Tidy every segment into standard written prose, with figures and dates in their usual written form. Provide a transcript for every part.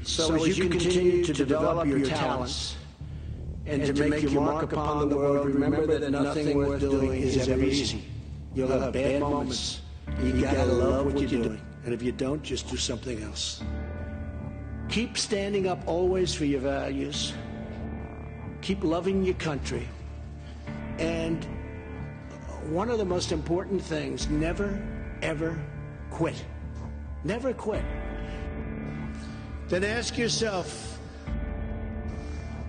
So as you continue to develop your talents and to make your mark upon the world, remember that nothing worth doing is ever easy. You'll have bad moments. You gotta love what you're doing. And if you don't, just do something else. Keep standing up always for your values. Keep loving your country. And one of the most important things, never, ever quit. Never quit. Then ask yourself,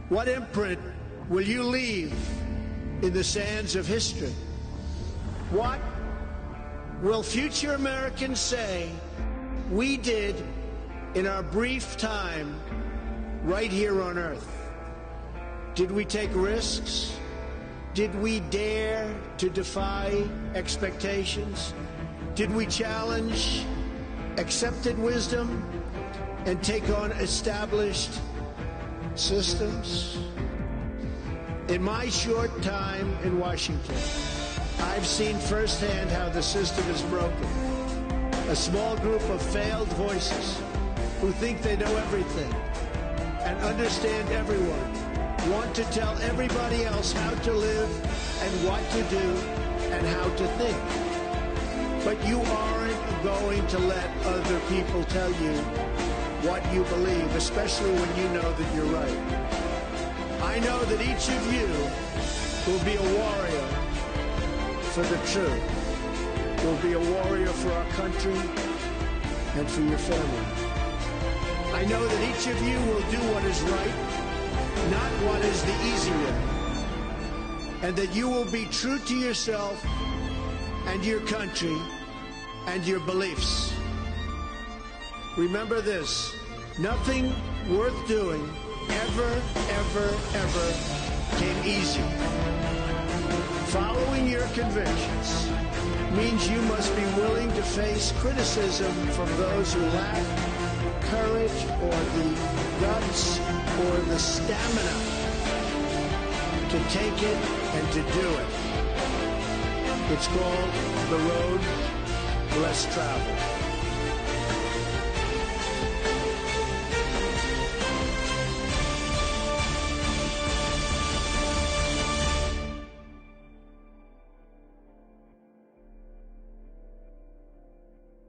what imprint will you leave in the sands of history? What will future Americans say we did in our brief time right here on Earth? Did we take risks? Did we dare to defy expectations? Did we challenge accepted wisdom and take on established systems? In my short time in Washington, I've seen firsthand how the system is broken. A small group of failed voices who think they know everything and understand everyone want to tell everybody else how to live and what to do and how to think. But you aren't going to let other people tell you what you believe, especially when you know that you're right. I know that each of you will be a warrior for the truth. Will be a warrior for our country and for your family. I know that each of you will do what is right, not what is the easy way, and that you will be true to yourself and your country and your beliefs. Remember this, nothing worth doing ever came easy. Following your convictions means you must be willing to face criticism from those who lack courage or the guts or the stamina to take it and to do it. It's called the road less traveled.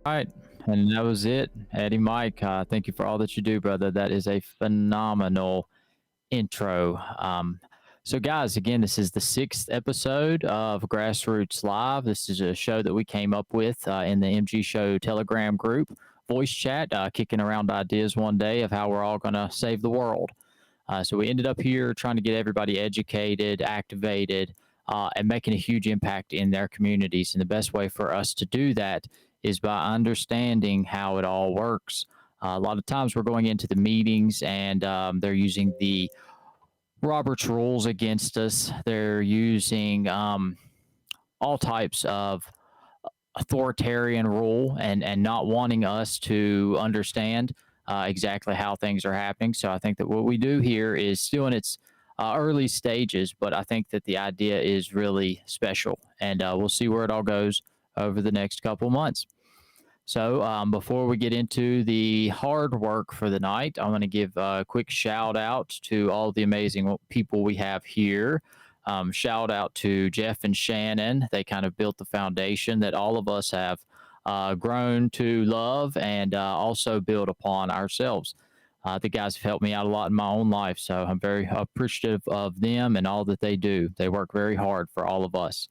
All right, and that was it. Eddie Mike, thank you for all that you do, brother. That is a phenomenal intro. So, guys, again, this is the 6th episode of Grassroots Live. This is a show that we came up with in the MG Show Telegram group, voice chat, kicking around ideas one day of how we're all going to save the world. So we ended up here trying to get everybody educated, activated, and making a huge impact in their communities. And the best way for us to do that is by understanding how it all works. A lot of times we're going into the meetings and they're using the Robert's rules against us. They're using all types of authoritarian rule and not wanting us to understand exactly how things are happening. So I think that what we do here is still in its early stages, but I think that the idea is really special, and we'll see where it all goes over the next couple months. So before we get into the hard work for the night, I'm going to give a quick shout out to all the amazing people we have here. Shout out to Jeff and Shannon. They kind of built the foundation that all of us have grown to love and also build upon ourselves. The guys have helped me out a lot in my own life, so I'm very appreciative of them and all that they do. They work very hard for all of us.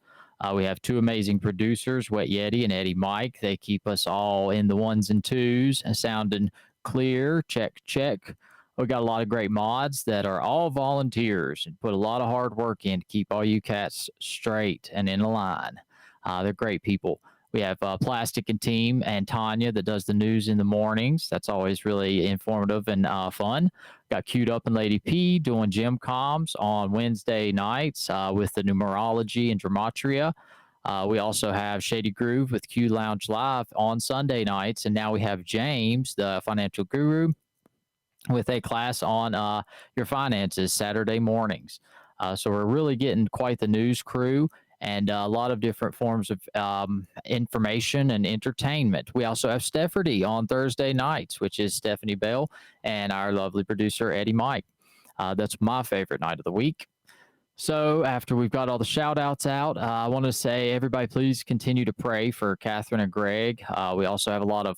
We have 2 amazing producers, Wet Yeti and Eddie Mike. They keep us all in the ones and twos and sounding clear. Check, check. We got a lot of great mods that are all volunteers and put a lot of hard work in to keep all you cats straight and in a line. They're great people. We have Plastic and Team and Tanya that does the news in the mornings. That's always really informative and fun. Got Queued Up and Lady P doing gym comms on Wednesday nights with the numerology and gematria. We also have Shady Groove with Q Lounge Live on Sunday nights. And now we have James, the financial guru, with a class on your finances Saturday mornings. So we're really getting quite the news crew. and a lot of different forms of information and entertainment. We also have Stefferty on Thursday nights, which is Stephanie Bell and our lovely producer, Eddie Mike. That's my favorite night of the week. So after we've got all the shout outs out, I want to say, everybody, please continue to pray for Catherine and Greg. We also have a lot of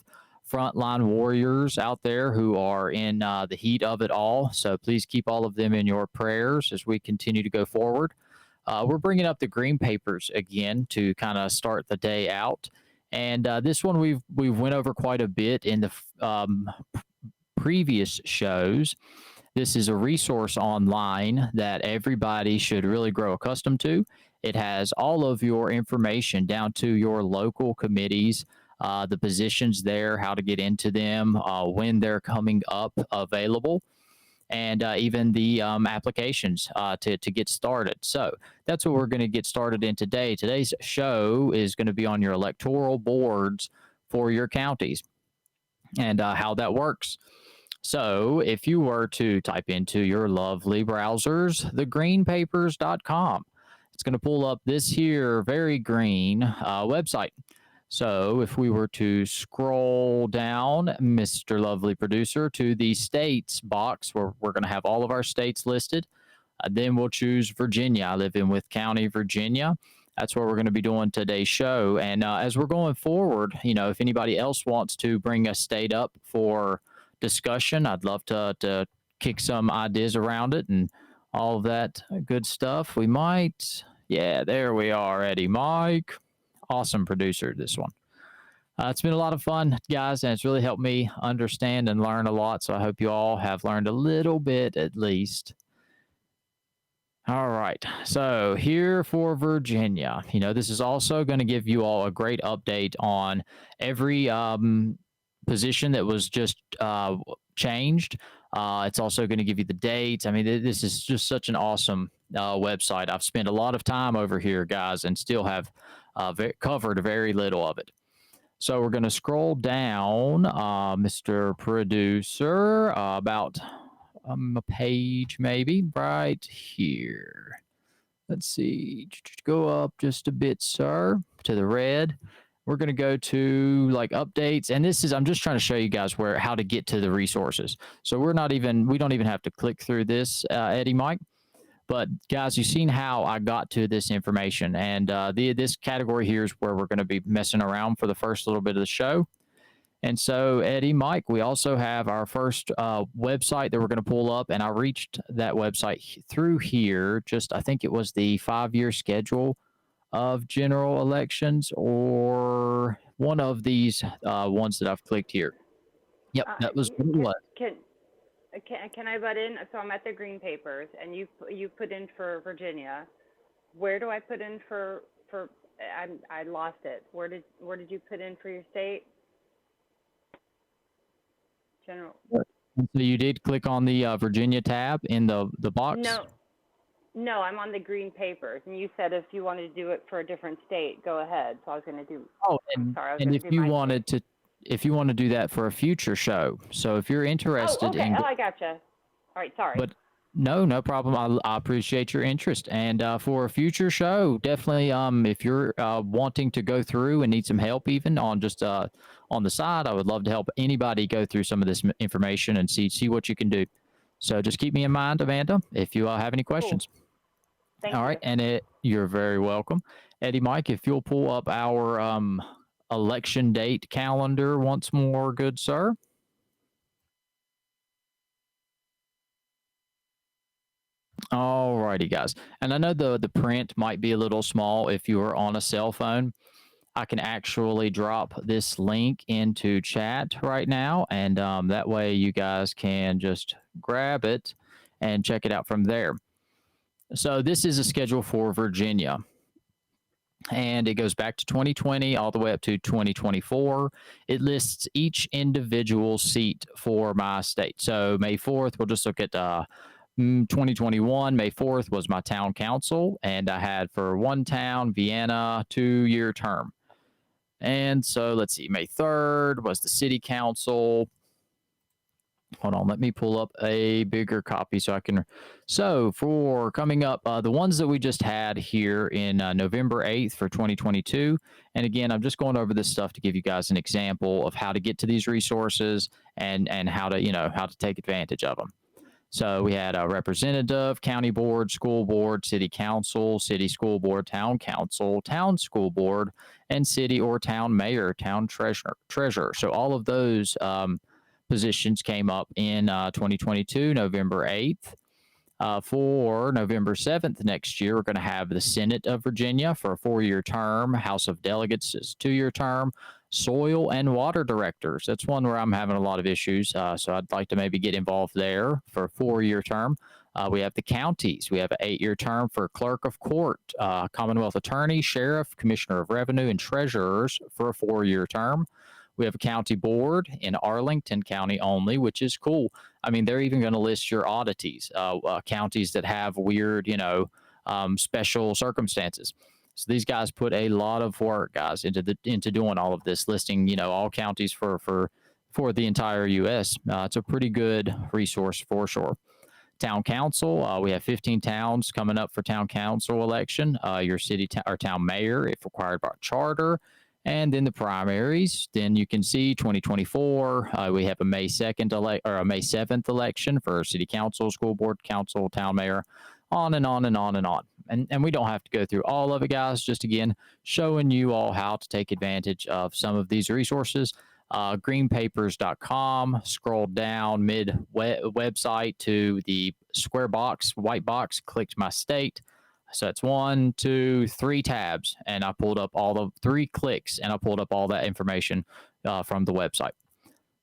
frontline warriors out there who are in the heat of it all. So please keep all of them in your prayers as we continue to go forward. We're bringing up the green papers again to kind of start the day out. And this one we've went over quite a bit in the previous shows. This is a resource online that everybody should really grow accustomed to. It has all of your information down to your local committees, the positions there, how to get into them, when they're coming up available, and even the applications to get started. So that's what we're going to get started in today. Today's show is going to be on your electoral boards for your counties and how that works. So if you were to type into your lovely browsers, thegreenpapers.com, it's going to pull up this here very green website. So if we were to scroll down, Mr. Lovely Producer, to the states box where we're going to have all of our states listed, then we'll choose Virginia. I live in Wythe County, Virginia. That's where we're going to be doing today's show. And as we're going forward, if anybody else wants to bring a state up for discussion, I'd love to kick some ideas around it and all of that good stuff. We might, yeah, there we are, Eddie Mike. Awesome producer, this one. It's been a lot of fun, guys, and it's really helped me understand and learn a lot. So I hope you all have learned a little bit at least. All right, so here for Virginia, this is also going to give you all a great update on every position that was just changed. It's also going to give you the dates. I mean, this is just such an awesome website. I've spent a lot of time over here, guys, and still have covered very little of it. So we're going to scroll down, Mr. Producer, about a page maybe right here. Let's see. Go up just a bit, sir, to the red. We're going to go to like updates. And this is, I'm just trying to show you guys how to get to the resources. So we don't even have to click through this, Eddie Mike. But guys, you've seen how I got to this information. And this category here is where we're going to be messing around for the first little bit of the show. And so, Eddie, Mike, we also have our first website that we're going to pull up. And I reached that website through here. I think it was the 5-year schedule of general elections, or one of these ones that I've clicked here. Yep, that was what it was. Can I butt in? So I'm at the green papers, and you put in for Virginia. Where do I put in for? I lost it. Where did you put in for your state? General. And so you did click on the Virginia tab in the box? No, I'm on the green papers, and you said if you wanted to do it for a different state, go ahead. So I was going to do. Oh, and if you wanted to. If you want to do that for a future show. So if you're interested in... I gotcha. All right, sorry. But no problem. I appreciate your interest. And for a future show, definitely if you're wanting to go through and need some help even on just on the side, I would love to help anybody go through some of this information and see what you can do. So just keep me in mind, Amanda, if you have any questions. Cool. Thank you. All right, and you're very welcome. Eddie Mike, if you'll pull up our... election date calendar once more, good sir. All righty, guys. And I know the print might be a little small if you are on a cell phone. I can actually drop this link into chat right now, and that way you guys can just grab it and check it out from there. So this is a schedule for Virginia. And it goes back to 2020 all the way up to 2024. It lists each individual seat for my state. So May 4th, we'll just look at 2021. May 4th was my town council, and I had for one town, Vienna, 2-year term. And so let's see, May 3rd was the city council. Hold on, let me pull up a bigger copy so I can. So for coming up, the ones that we just had here in November 8th for 2022. And again, I'm just going over this stuff to give you guys an example of how to get to these resources and how to, how to take advantage of them. So we had a representative, county board, school board, city council, city school board, town council, town school board, and city or town mayor, town treasurer. So all of those positions came up in 2022, November 8th. For November 7th next year, we're going to have the Senate of Virginia for a 4-year term. House of Delegates is a 2-year term. Soil and water directors. That's one where I'm having a lot of issues. So I'd like to maybe get involved there for a 4-year term. We have the counties. We have an 8-year term for clerk of court, Commonwealth attorney, sheriff, commissioner of revenue, and treasurers for a 4-year term. We have a county board in Arlington County only, which is cool. I mean, they're even going to list your oddities, counties that have weird, special circumstances. So these guys put a lot of work, guys, into doing all of this, listing, all counties for the entire U.S. It's a pretty good resource for sure. Town council, we have 15 towns coming up for town council election. Your city or town mayor, if required by charter. And then the primaries, then you can see 2024, we have a May 2nd or a May 7th election for city council, school board, council, town mayor, on and on and on and on. And we don't have to go through all of it, guys. Just again, showing you all how to take advantage of some of these resources. Greenpapers.com, scroll down mid website to the square box, white box, clicked my state. So it's 1, 2, 3 tabs, and I pulled up all the 3 clicks, and I pulled up all that information from the website.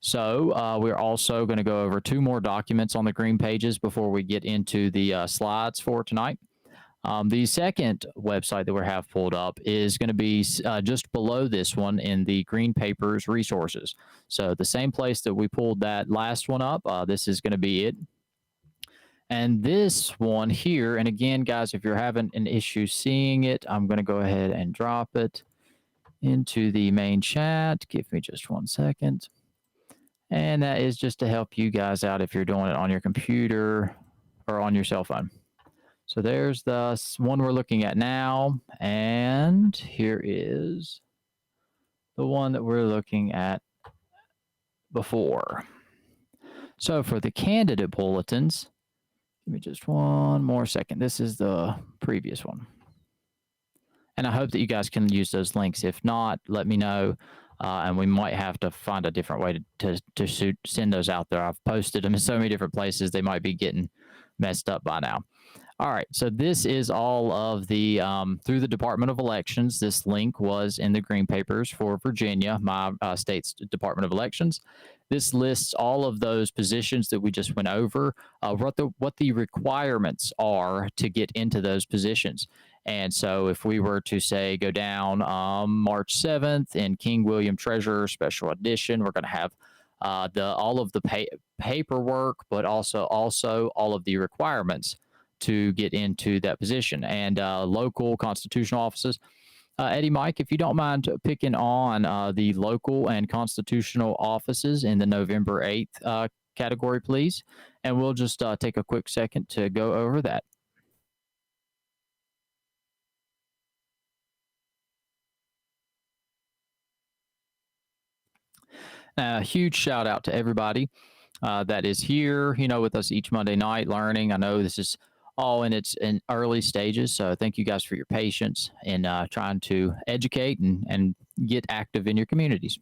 So we're also going to go over 2 more documents on the green pages before we get into the slides for tonight. The second website that we have pulled up is going to be just below this one in the Green Papers resources. So the same place that we pulled that last one up, this is going to be it. And this one here, and again, guys, if you're having an issue seeing it, I'm going to go ahead and drop it into the main chat. Give me just 1 second. And that is just to help you guys out if you're doing it on your computer or on your cell phone. So there's the one we're looking at now. And here is the one that we're looking at before. So for the candidate bulletins, give me just 1 more second. This is the previous one. And I hope that you guys can use those links. If not, let me know. And we might have to find a different way to send those out there. I've posted them in so many different places, they might be getting messed up by now. All right, so this is all of the, through the Department of Elections. This link was in the Green Papers for Virginia, my state's Department of Elections. This lists all of those positions that we just went over, what the requirements are to get into those positions. And so if we were to say go down March 7th in King William Treasurer Special Edition, we're going to have all of the paperwork, but also all of the requirements to get into that position. And local constitutional offices. Eddie, Mike, if you don't mind picking on the local and constitutional offices in the November 8th category, please. And we'll just take a quick second to go over that. A huge shout out to everybody that is here, with us each Monday night learning. I know this is all in its early stages, so thank you guys for your patience in trying to educate and get active in your communities.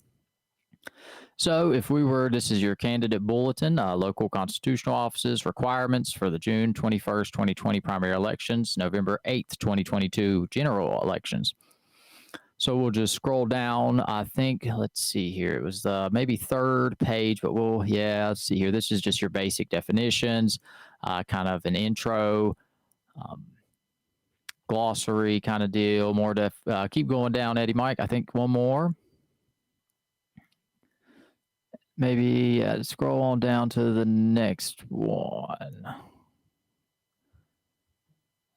So if we were, this is your candidate bulletin, local constitutional offices, requirements for the June 21st, 2020 primary elections, November 8th, 2022 general elections. So we'll just scroll down. I think, let's see here. It was the maybe 3rd page, but let's see here. This is just your basic definitions, kind of an intro, glossary kind of deal, more keep going down, Eddie, Mike. I think one more. Maybe scroll on down to the next one.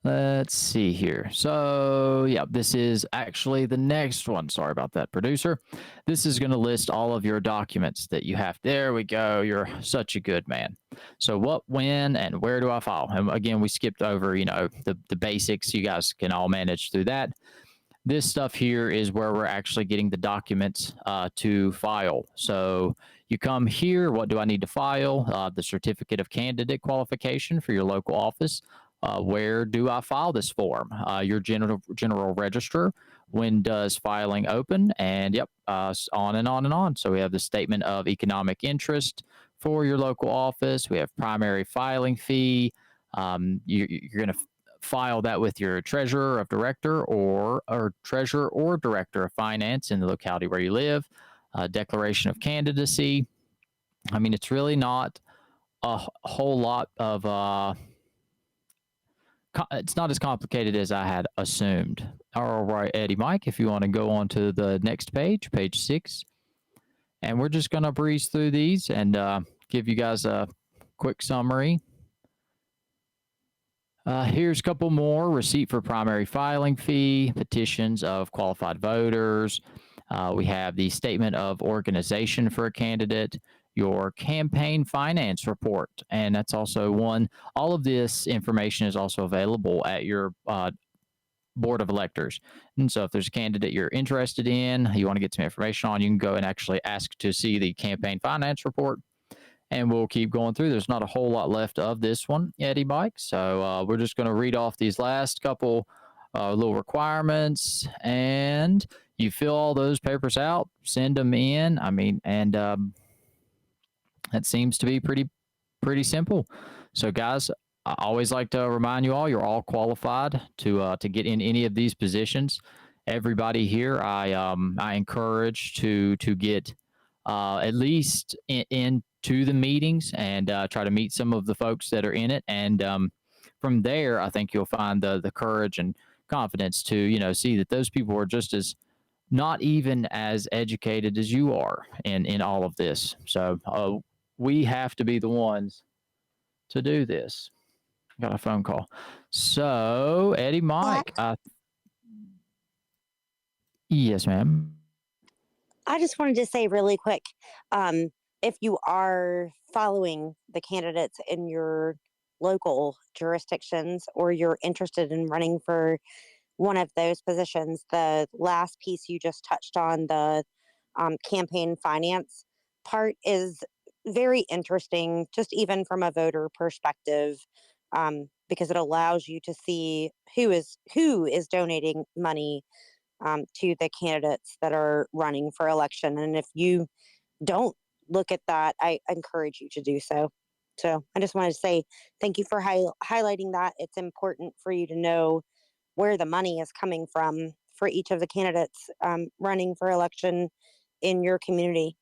Let's see here. So, yeah, this is actually the next one. Sorry about that, producer. This is going to list all of your documents that you have. There we go. You're such a good man. So, what, when, and where do I file? And again, we skipped over, the basics. You guys can all manage through that. This stuff here is where we're actually getting the documents to file. So, you come here. What do I need to file? The certificate of candidate qualification for your local office. Where do I file this form? Your general register. When does filing open? And yep, on and on and on. So we have the statement of economic interest for your local office. We have primary filing fee. You're going to file that with your treasurer of director or treasurer or director of finance in the locality where you live. Declaration of candidacy. I mean, it's really not a whole lot of it's not as complicated as I had assumed. All right, Eddie Mike, if you want to go on to the next page, page 6, and we're just going to breeze through these and give you guys a quick summary. Here's a couple more. Receipt for primary filing fee, petitions of qualified voters. We have the statement of organization for a candidate, your campaign finance report, and that's also one. All of this information is also available at your board of electors. And so if there's a candidate you're interested in, you want to get some information on, you can go and actually ask to see the campaign finance report. And we'll keep going through. There's not a whole lot left of this one, Eddie Mike. So we're just going to read off these last couple little requirements, and you fill all those papers out, send them in. I mean, and that seems to be pretty simple. So, guys, I always like to remind you all, you're all qualified to get in any of these positions. Everybody here, I encourage to get at least into the meetings and try to meet some of the folks that are in it. And from there, I think you'll find the courage and confidence to see that those people are just as not even as educated as you are in all of this. So we have to be the ones to do this. Got a phone call. So Eddie Mike, yes, ma'am. I just wanted to say really quick, if you are following the candidates in your local jurisdictions or you're interested in running for one of those positions, the last piece you just touched on, the campaign finance part, is very interesting, just even from a voter perspective, because it allows you to see who is donating money to the candidates that are running for election. And if you don't look at that, I encourage you to do so. So I just wanted to say thank you for highlighting that. It's important for you to know where the money is coming from for each of the candidates running for election in your community.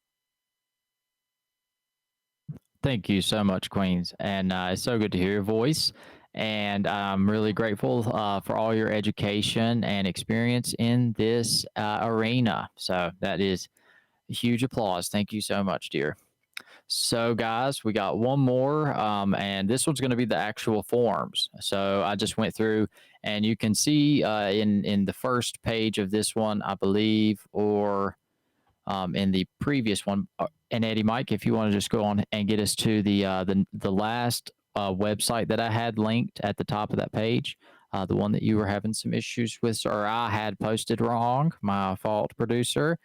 Thank you so much, Queens. And it's so good to hear your voice. And I'm really grateful for all your education and experience in this arena. So that is a huge applause. Thank you so much, dear. So, guys, we got one more, and this one's going to be the actual forms. So I just went through, and you can see in the first page of this one, I believe, or in the previous one. And Eddie, Mike, if you want to just go on and get us to the last website that I had linked at the top of that page, the one that you were having some issues with, or I had posted wrong, my fault, producer.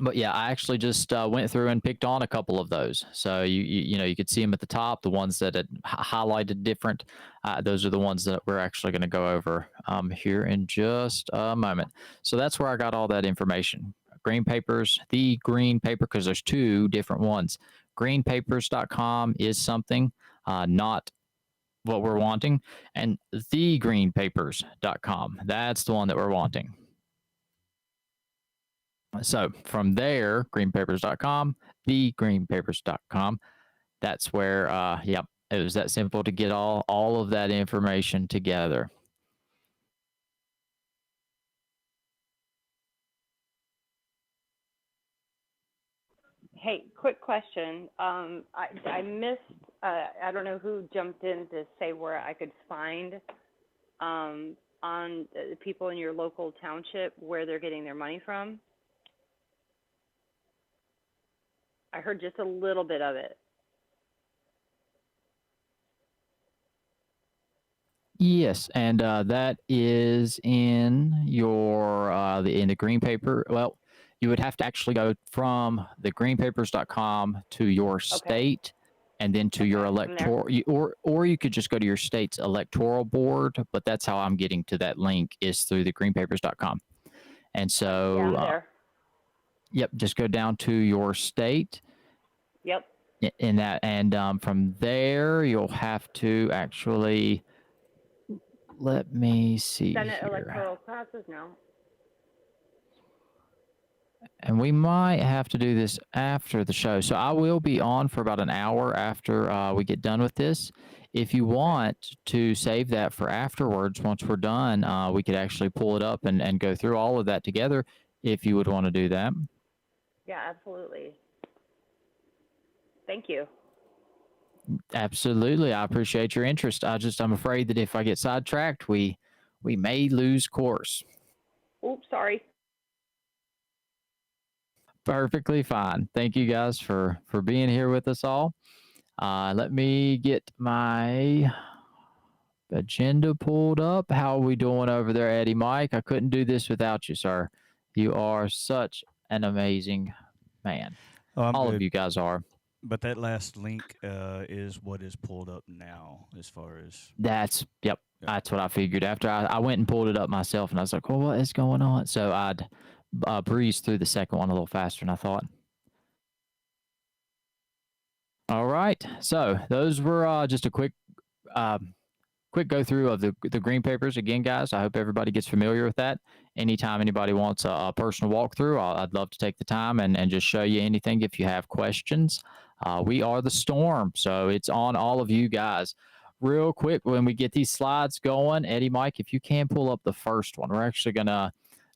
But yeah, I actually just went through and picked on a couple of those. So you could see them at the top, the ones that had highlighted different. Those are the ones that we're actually going to go over here in just a moment. So that's where I got all that information. Green Papers, the Green Paper, because there's two different ones. Greenpapers.com is something, not what we're wanting, and thegreenpapers.com. That's the one that we're wanting. So from there, greenpapers.com, thegreenpapers.com, that's where, yep, it was that simple to get all of that information together. Hey, quick question. I missed I don't know who jumped in to say where I could find on people in your local township where they're getting their money from. I heard just a little bit of it. Yes, and that is in your in the green paper. Well, you would have to actually go from the greenpapers.com to your state, and then to your electoral, or you could just go to your state's electoral board. But that's how I'm getting to that link, is through the greenpapers.com. And so, yeah, I'm there. Yep, just go down to your state. Yep. In that, and from there, you'll have to actually. Let me see Senate here. electoral classes, no. And we might have to do this after the show. So I will be on for about an hour after we get done with this. If you want to save that for afterwards, once we're done, we could actually pull it up and go through all of that together if you would want to do that. Yeah, absolutely. Thank you. Absolutely. I appreciate your interest. I'm afraid that if I get sidetracked, we may lose course. Oops, sorry. Perfectly fine. Thank you guys for being here with us all. Let me get my agenda pulled up. How are we doing over there, Eddie Mike? I couldn't do this without you, sir. You are such an amazing man. Oh, I'm all good. of you guys are. But that last link is what is pulled up now, as far as That's what I figured. After I went and pulled it up myself, and I was like, well, what is going on? So I'd breezed through the second one a little faster than I thought. All right, so those were just a quick go through of the green papers. Again, guys, I hope everybody gets familiar with that. Anytime anybody wants a personal walkthrough, I'd love to take the time and just show you anything if you have questions. We are the storm, so it's on all of you guys. Real quick, when we get these slides going, Eddie, Mike, if you can pull up the first one, we're actually going to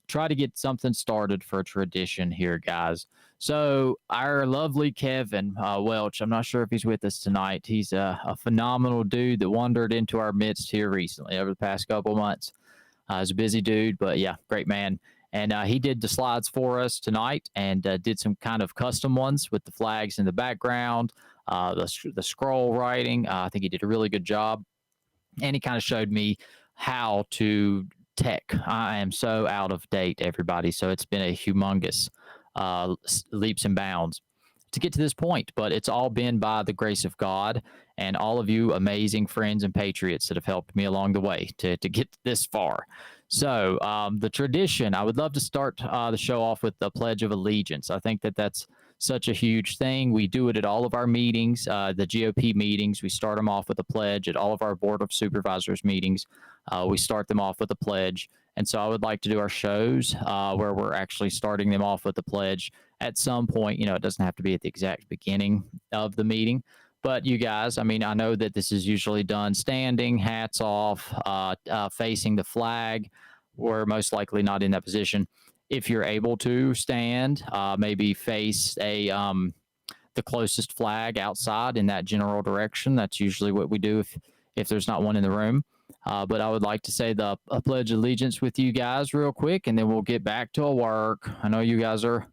try to get something started for a tradition here, guys. So our lovely Kevin Welch, I'm not sure if he's with us tonight. He's a phenomenal dude that wandered into our midst here recently over the past couple of months. He's a busy dude, but yeah, great man. And he did the slides for us tonight and did some kind of custom ones with the flags in the background, the scroll writing. I think he did a really good job. And he kind of showed me how to tech. I am so out of date, everybody. So it's been a humongous leaps and bounds to get to this point, but it's all been by the grace of God and all of you amazing friends and patriots that have helped me along the way to get this far. So the tradition, I would love to start the show off with the Pledge of Allegiance. I think that's such a huge thing. We do it at all of our meetings, the GOP meetings. We start them off with a pledge. At all of our Board of Supervisors meetings, we start them off with a pledge. And so I would like to do our shows where we're actually starting them off with the pledge at some point. You know, it doesn't have to be at the exact beginning of the meeting. But you guys, I mean, I know that this is usually done standing, hats off, facing the flag. We're most likely not in that position. If you're able to stand, maybe face the closest flag outside in that general direction. That's usually what we do if there's not one in the room. But I would like to say the Pledge of Allegiance with you guys real quick, and then we'll get back to work. I know you guys are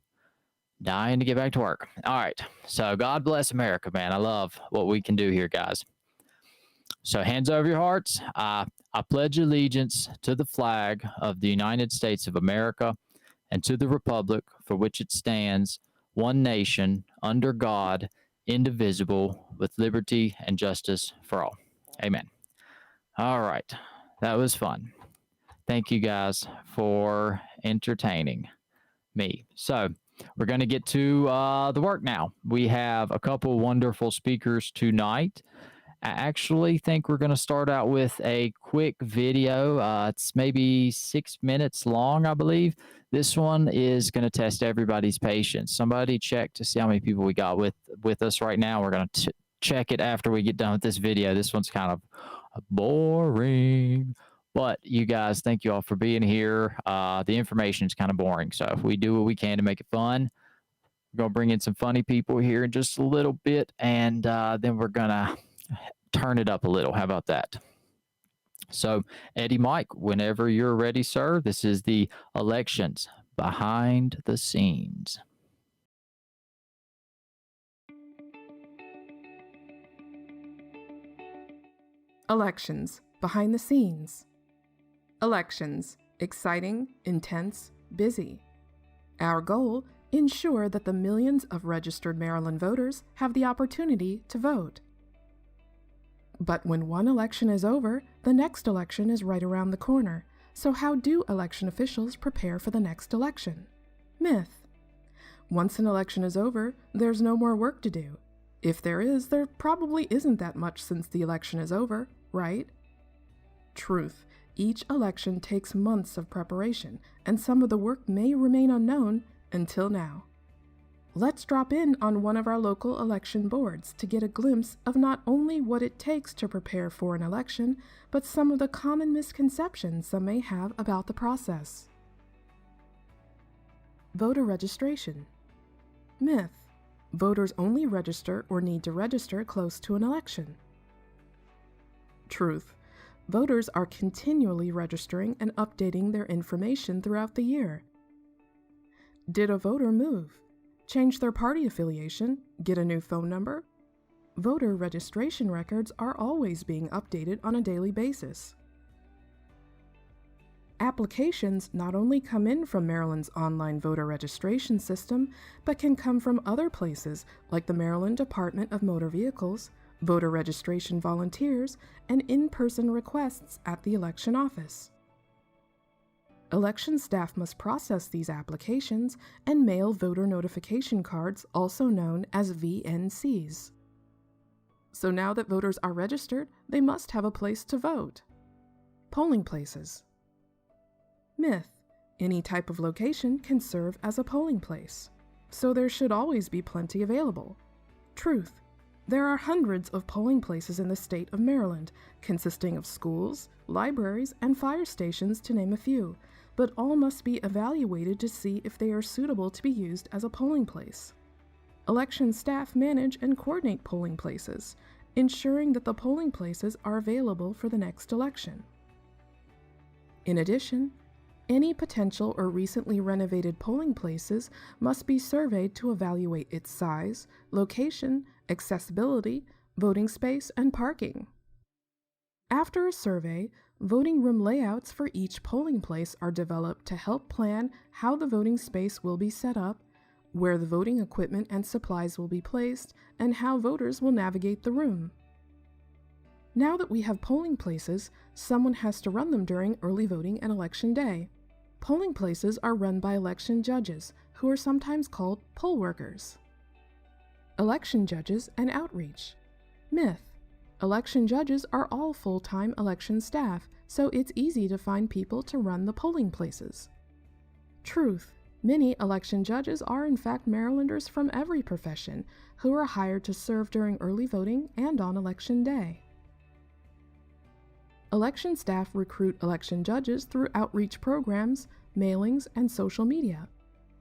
dying to get back to work. All right. So God bless America, man. I love what we can do here, guys. So hands over your hearts. I pledge allegiance to the flag of the United States of America and to the republic for which it stands, one nation, under God, indivisible, with liberty and justice for all. Amen. All right. That was fun. Thank you guys for entertaining me. So we're going to get to the work now. We have a couple wonderful speakers tonight. I actually think we're going to start out with a quick video. It's maybe 6 minutes long, I believe. This one is going to test everybody's patience. Somebody check to see how many people we got with us right now. We're going to check it after we get done with this video. This one's kind of boring. But you guys, thank you all for being here. The information is kind of boring. So if we do what we can to make it fun, We're going to bring in some funny people here in just a little bit, and then we're going to turn it up a little. How about that? So, Eddie, Mike, whenever you're ready, sir, this is the elections behind the scenes. Elections behind the scenes. Elections, exciting, intense, busy. Our goal, ensure that the millions of registered Maryland voters have the opportunity to vote. But when one election is over, the next election is right around the corner. So how do election officials prepare for the next election? Myth. Once an election is over, there's no more work to do. If there is, there probably isn't that much since the election is over, right? Truth. Each election takes months of preparation, and some of the work may remain unknown until now. Let's drop in on one of our local election boards to get a glimpse of not only what it takes to prepare for an election, but some of the common misconceptions some may have about the process. Voter registration. Myth. Voters only register or need to register close to an election. Truth. Voters are continually registering and updating their information throughout the year. Did a voter move? Change their party affiliation? Get a new phone number? Voter registration records are always being updated on a daily basis. Applications not only come in from Maryland's online voter registration system, but can come from other places like the Maryland Department of Motor Vehicles, voter registration volunteers, and in-person requests at the election office. Election staff must process these applications and mail voter notification cards, also known as VNCs. So now that voters are registered, they must have a place to vote. Polling places. Myth. Any type of location can serve as a polling place, so there should always be plenty available. Truth. There are hundreds of polling places in the state of Maryland, consisting of schools, libraries, and fire stations, to name a few, but all must be evaluated to see if they are suitable to be used as a polling place. Election staff manage and coordinate polling places, ensuring that the polling places are available for the next election. In addition, any potential or recently renovated polling places must be surveyed to evaluate its size, location, accessibility, voting space, and parking. After a survey, voting room layouts for each polling place are developed to help plan how the voting space will be set up, where the voting equipment and supplies will be placed, and how voters will navigate the room. Now that we have polling places, someone has to run them during early voting and election day. Polling places are run by election judges, who are sometimes called poll workers. Election judges and outreach. Myth. Election judges are all full-time election staff, so it's easy to find people to run the polling places. Truth. Many election judges are in fact Marylanders from every profession, who are hired to serve during early voting and on election day. Election staff recruit election judges through outreach programs, mailings, and social media.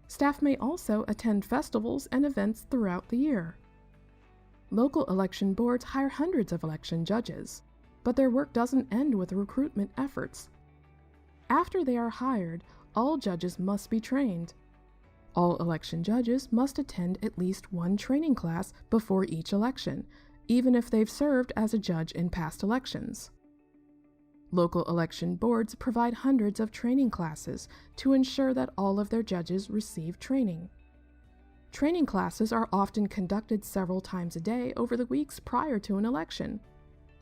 Staff may also attend festivals and events throughout the year. Local election boards hire hundreds of election judges, but their work doesn't end with recruitment efforts. After they are hired, all judges must be trained. All election judges must attend at least one training class before each election, even if they've served as a judge in past elections. Local election boards provide hundreds of training classes to ensure that all of their judges receive training. Training classes are often conducted several times a day over the weeks prior to an election.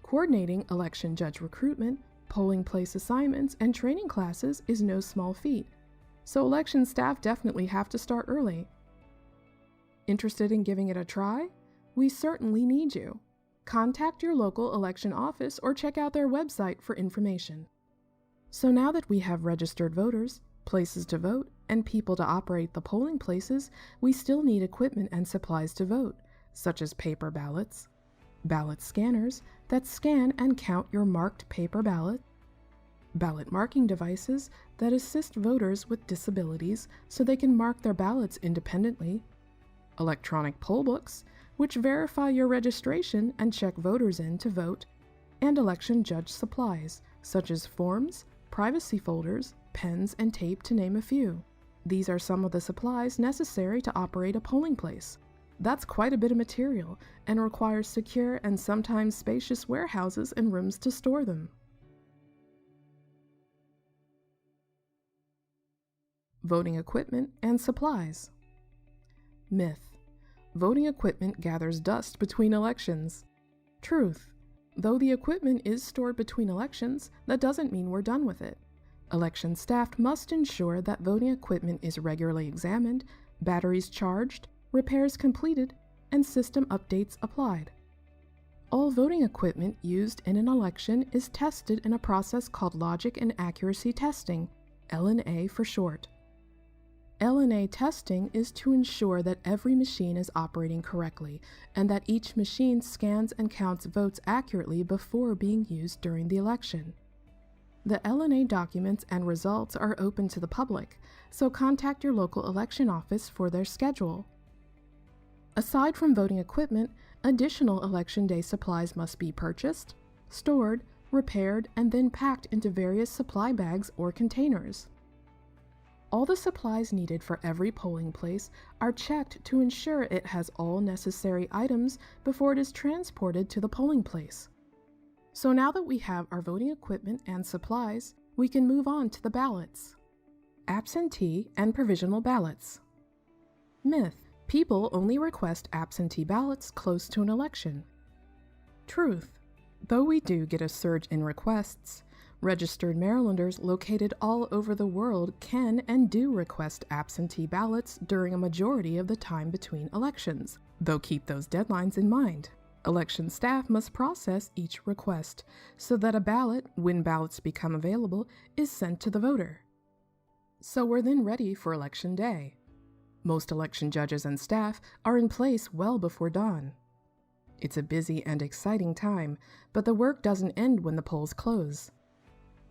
Coordinating election judge recruitment, polling place assignments, and training classes is no small feat, so election staff definitely have to start early. Interested in giving it a try? We certainly need you. Contact your local election office or check out their website for information. So now that we have registered voters, places to vote, and people to operate the polling places, we still need equipment and supplies to vote, such as paper ballots, ballot scanners that scan and count your marked paper ballot, ballot marking devices that assist voters with disabilities so they can mark their ballots independently, electronic poll books, which verify your registration and check voters in to vote, and election judge supplies, such as forms, privacy folders, pens, and tape, to name a few. These are some of the supplies necessary to operate a polling place. That's quite a bit of material and requires secure and sometimes spacious warehouses and rooms to store them. Voting equipment and supplies. Myth: voting equipment gathers dust between elections. Truth: though the equipment is stored between elections, that doesn't mean we're done with it. Election staff must ensure that voting equipment is regularly examined, batteries charged, repairs completed, and system updates applied. All voting equipment used in an election is tested in a process called logic and accuracy testing, L&A for short. L&A testing is to ensure that every machine is operating correctly and that each machine scans and counts votes accurately before being used during the election. The L&A documents and results are open to the public, so contact your local election office for their schedule. Aside from voting equipment, additional election day supplies must be purchased, stored, repaired, and then packed into various supply bags or containers. All the supplies needed for every polling place are checked to ensure it has all necessary items before it is transported to the polling place. So now that we have our voting equipment and supplies, we can move on to the ballots. Absentee and provisional ballots. Myth: people only request absentee ballots close to an election. Truth: though we do get a surge in requests, registered Marylanders located all over the world can and do request absentee ballots during a majority of the time between elections, though keep those deadlines in mind. Election staff must process each request so that a ballot, when ballots become available, is sent to the voter. So we're then ready for Election Day. Most election judges and staff are in place well before dawn. It's a busy and exciting time, but the work doesn't end when the polls close.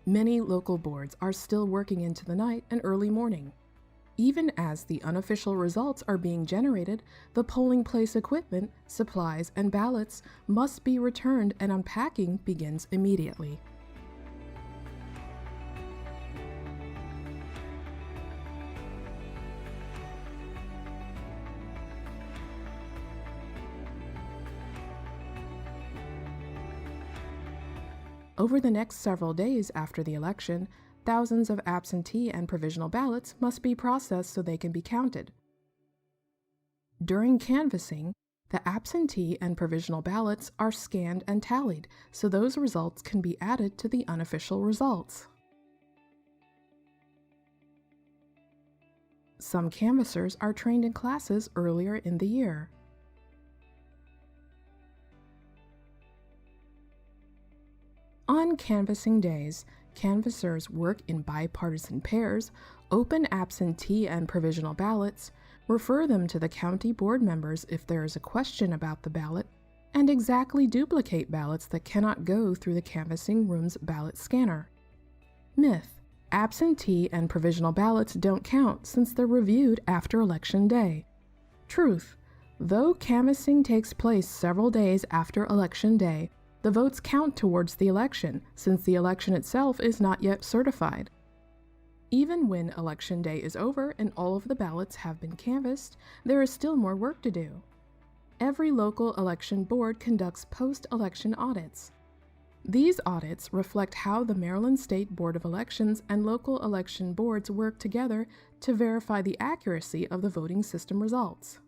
Many local boards are still working into the night and early morning. Even as the unofficial results are being generated, the polling place equipment, supplies, and ballots must be returned, and unpacking begins immediately. Over the next several days after the election, thousands of absentee and provisional ballots must be processed so they can be counted. During canvassing, the absentee and provisional ballots are scanned and tallied so those results can be added to the unofficial results. Some canvassers are trained in classes earlier in the year. On canvassing days, canvassers work in bipartisan pairs, open absentee and provisional ballots, refer them to the county board members if there is a question about the ballot, and exactly duplicate ballots that cannot go through the canvassing room's ballot scanner. Myth: absentee and provisional ballots don't count since they're reviewed after Election Day. Truth: though canvassing takes place several days after Election Day, the votes count towards the election, since the election itself is not yet certified. Even when Election Day is over and all of the ballots have been canvassed, there is still more work to do. Every local election board conducts post-election audits. These audits reflect how the Maryland State Board of Elections and local election boards work together to verify the accuracy of the voting system results.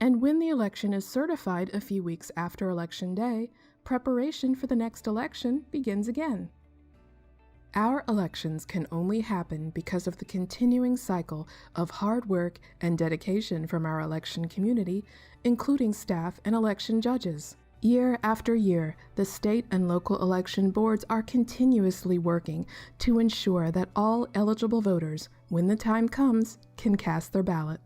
And when the election is certified a few weeks after Election Day, preparation for the next election begins again. Our elections can only happen because of the continuing cycle of hard work and dedication from our election community, including staff and election judges. Year after year, the state and local election boards are continuously working to ensure that all eligible voters, when the time comes, can cast their ballot.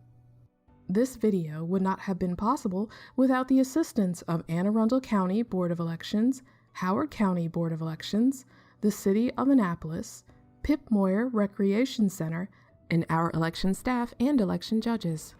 This video would not have been possible without the assistance of Anne Arundel County Board of Elections, Howard County Board of Elections, the City of Annapolis, Pip Moyer Recreation Center, and our election staff and election judges.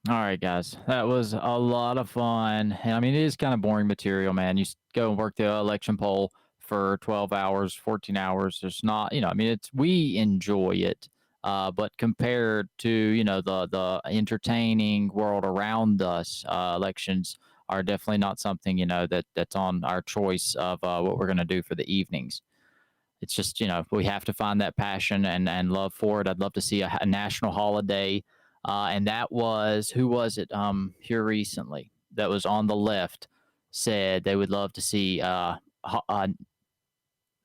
All right, guys. That was a lot of fun. And I mean, it is kind of boring material, man. Go and work the election poll for 12 hours, 14 hours. There's not, I mean, we enjoy it. But compared to, the entertaining world around us, elections are definitely not something, that's on our choice of what we're going to do for the evenings. It's just, we have to find that passion and love for it. I'd love to see a national holiday. And that was, who was it here recently that was on the left said they would love to see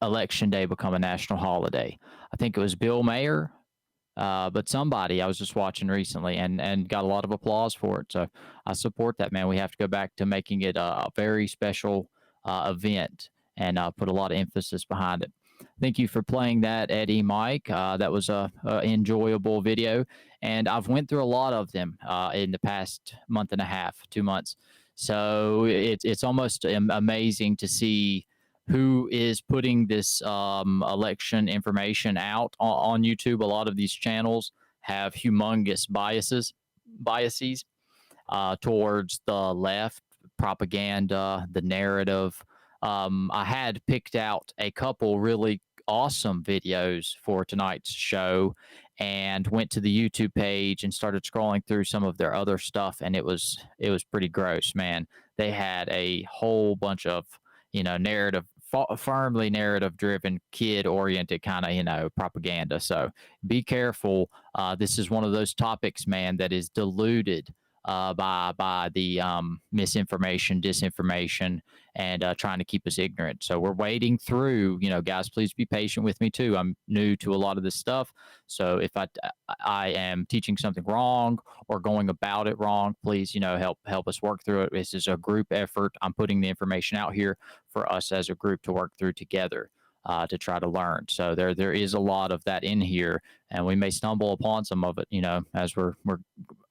election day become a national holiday. I think it was Bill Mayer, but somebody I was just watching recently and got a lot of applause for it. So I support that, man. We have to go back to making it a very special event and put a lot of emphasis behind it. Thank you for playing that, Eddie, Mike. That was a enjoyable video, and I've went through a lot of them in the past month and a half, 2 months. So it's almost amazing to see who is putting this election information out on YouTube. A lot of these channels have humongous biases towards the left, propaganda, the narrative. I had picked out a couple really awesome videos for tonight's show and went to the YouTube page and started scrolling through some of their other stuff, and it was pretty gross, man. They had a whole bunch of narrative, firmly narrative driven, kid oriented kind of propaganda. So be careful. This is one of those topics, man, that is diluted by the misinformation, disinformation, and trying to keep us ignorant. So we're wading through. Guys, please be patient with me too. I'm new to a lot of this stuff, so if I am teaching something wrong or going about it wrong, please help us work through it. This is a group effort. I'm putting the information out here for us as a group to work through together. To try to learn. So there is a lot of that in here, and we may stumble upon some of it, as we're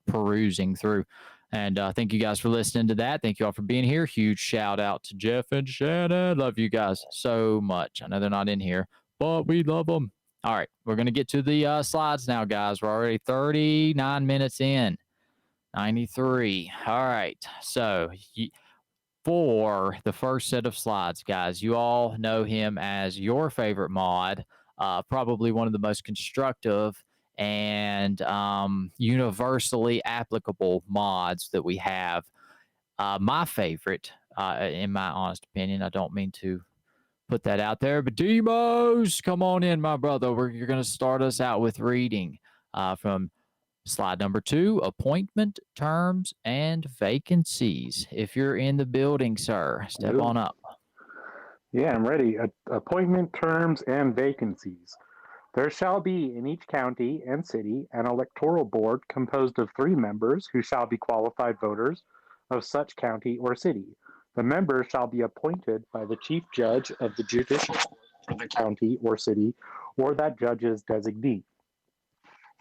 perusing through. And thank you guys for listening to that. Thank you all for being here. Huge shout out to Jeff and Shannon. Love you guys so much. I know they're not in here, but we love them. All right, we're going to get to the slides now, guys. We're already 39 minutes in. 93. All right. So for the first set of slides, guys, you all know him as your favorite mod, probably one of the most constructive and universally applicable mods that we have. My favorite, in my honest opinion, I don't mean to put that out there, but Demos, come on in, my brother. You're going to start us out with reading from slide number 2, appointment terms and vacancies. If you're in the building, sir, step on up. Yeah, I'm ready. Appointment terms and vacancies. There shall be in each county and city an electoral board composed of 3 members who shall be qualified voters of such county or city. The members shall be appointed by the chief judge of the judicial court of the county or city or that judge's designee.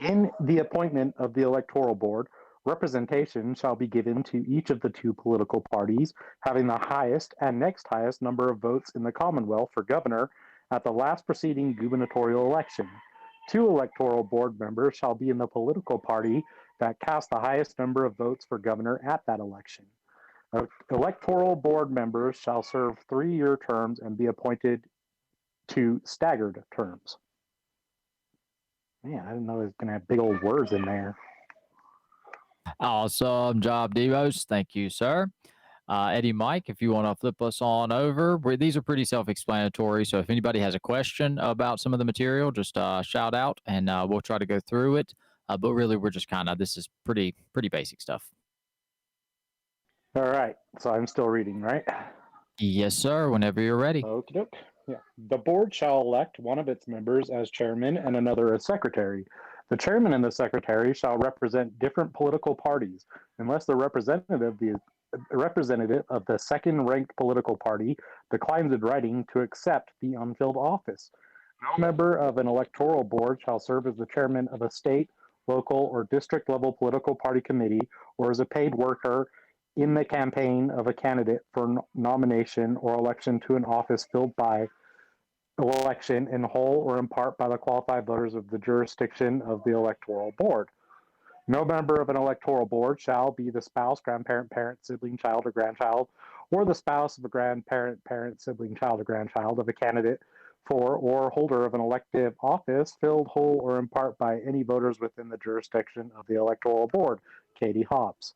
In the appointment of the electoral board, representation shall be given to each of the 2 political parties having the highest and next highest number of votes in the Commonwealth for governor at the last preceding gubernatorial election. 2 electoral board members shall be in the political party that cast the highest number of votes for governor at that election. Electoral board members shall serve 3-year terms and be appointed to staggered terms. Man, I didn't know it was going to have big old words in there. Awesome job, Devos. Thank you, sir. Eddie, Mike, if you want to flip us on over, these are pretty self-explanatory. So if anybody has a question about some of the material, just shout out and we'll try to go through it. But really, we're just this is pretty basic stuff. All right. So I'm still reading, right? Yes, sir. Whenever you're ready. Okie doke. Yeah. The board shall elect one of its members as chairman and another as secretary. The chairman and the secretary shall represent different political parties, unless the representative of the second-ranked political party declines in writing to accept the unfilled office. No member of an electoral board shall serve as the chairman of a state, local, or district-level political party committee or as a paid worker in the campaign of a candidate for nomination or election to an office filled by election in whole or in part by the qualified voters of the jurisdiction of the electoral board. No member of an electoral board shall be the spouse, grandparent, parent, sibling, child, or grandchild, or the spouse of a grandparent, parent, sibling, child, or grandchild of a candidate for or holder of an elective office filled whole or in part by any voters within the jurisdiction of the electoral board. Katie Hobbs.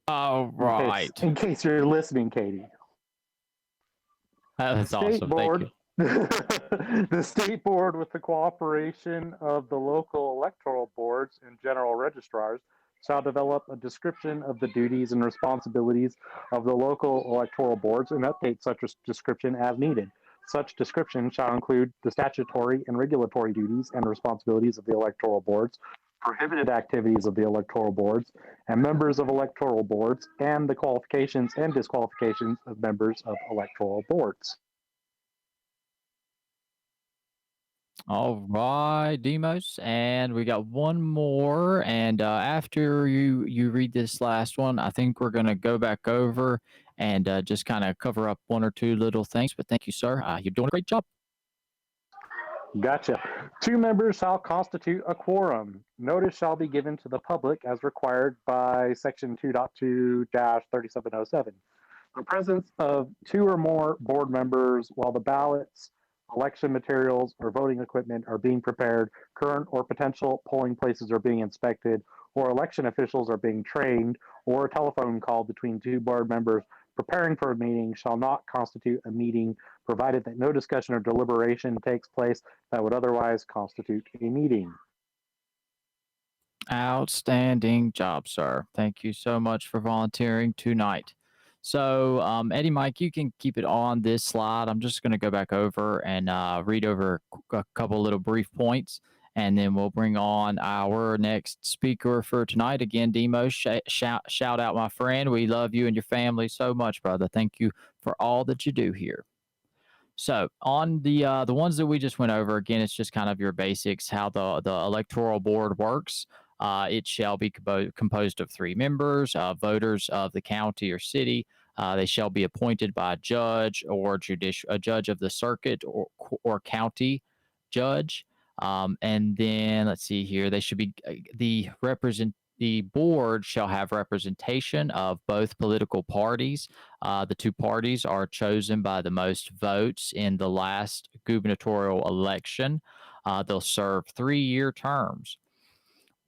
All right. In case you're listening, Katie. That's awesome. Thank you. The state board, with the cooperation of the local electoral boards and general registrars, shall develop a description of the duties and responsibilities of the local electoral boards and update such a description as needed. Such description shall include the statutory and regulatory duties and responsibilities of the electoral boards, prohibited activities of the electoral boards and members of electoral boards, and the qualifications and disqualifications of members of electoral boards. All right, Demos, and we got one more. And after you read this last one, I think we're gonna go back over and just kind of cover up one or two little things. But thank you, sir. You're doing a great job. Gotcha. 2 members shall constitute a quorum. Notice shall be given to the public as required by Section 2.2-3707. The presence of 2 or more board members while the ballots, election materials, or voting equipment are being prepared, current or potential polling places are being inspected, or election officials are being trained, or a telephone call between 2 board members preparing for a meeting shall not constitute a meeting, provided that no discussion or deliberation takes place that would otherwise constitute a meeting. Outstanding job, sir. Thank you so much for volunteering tonight. So, Eddie, Mike, you can keep it on this slide. I'm just going to go back over and read over a couple little brief points, and then we'll bring on our next speaker for tonight. Again, Demo, shout out, my friend. We love you and your family so much, brother. Thank you for all that you do here. So on the ones that we just went over, again, it's just kind of your basics, how the electoral board works. It shall be composed of 3 members, voters of the county or city. They shall be appointed by a judge or a judge of the circuit or county judge. And then let's see here, they should be the board shall have representation of both political parties. The 2 parties are chosen by the most votes in the last gubernatorial election. They'll serve 3-year terms.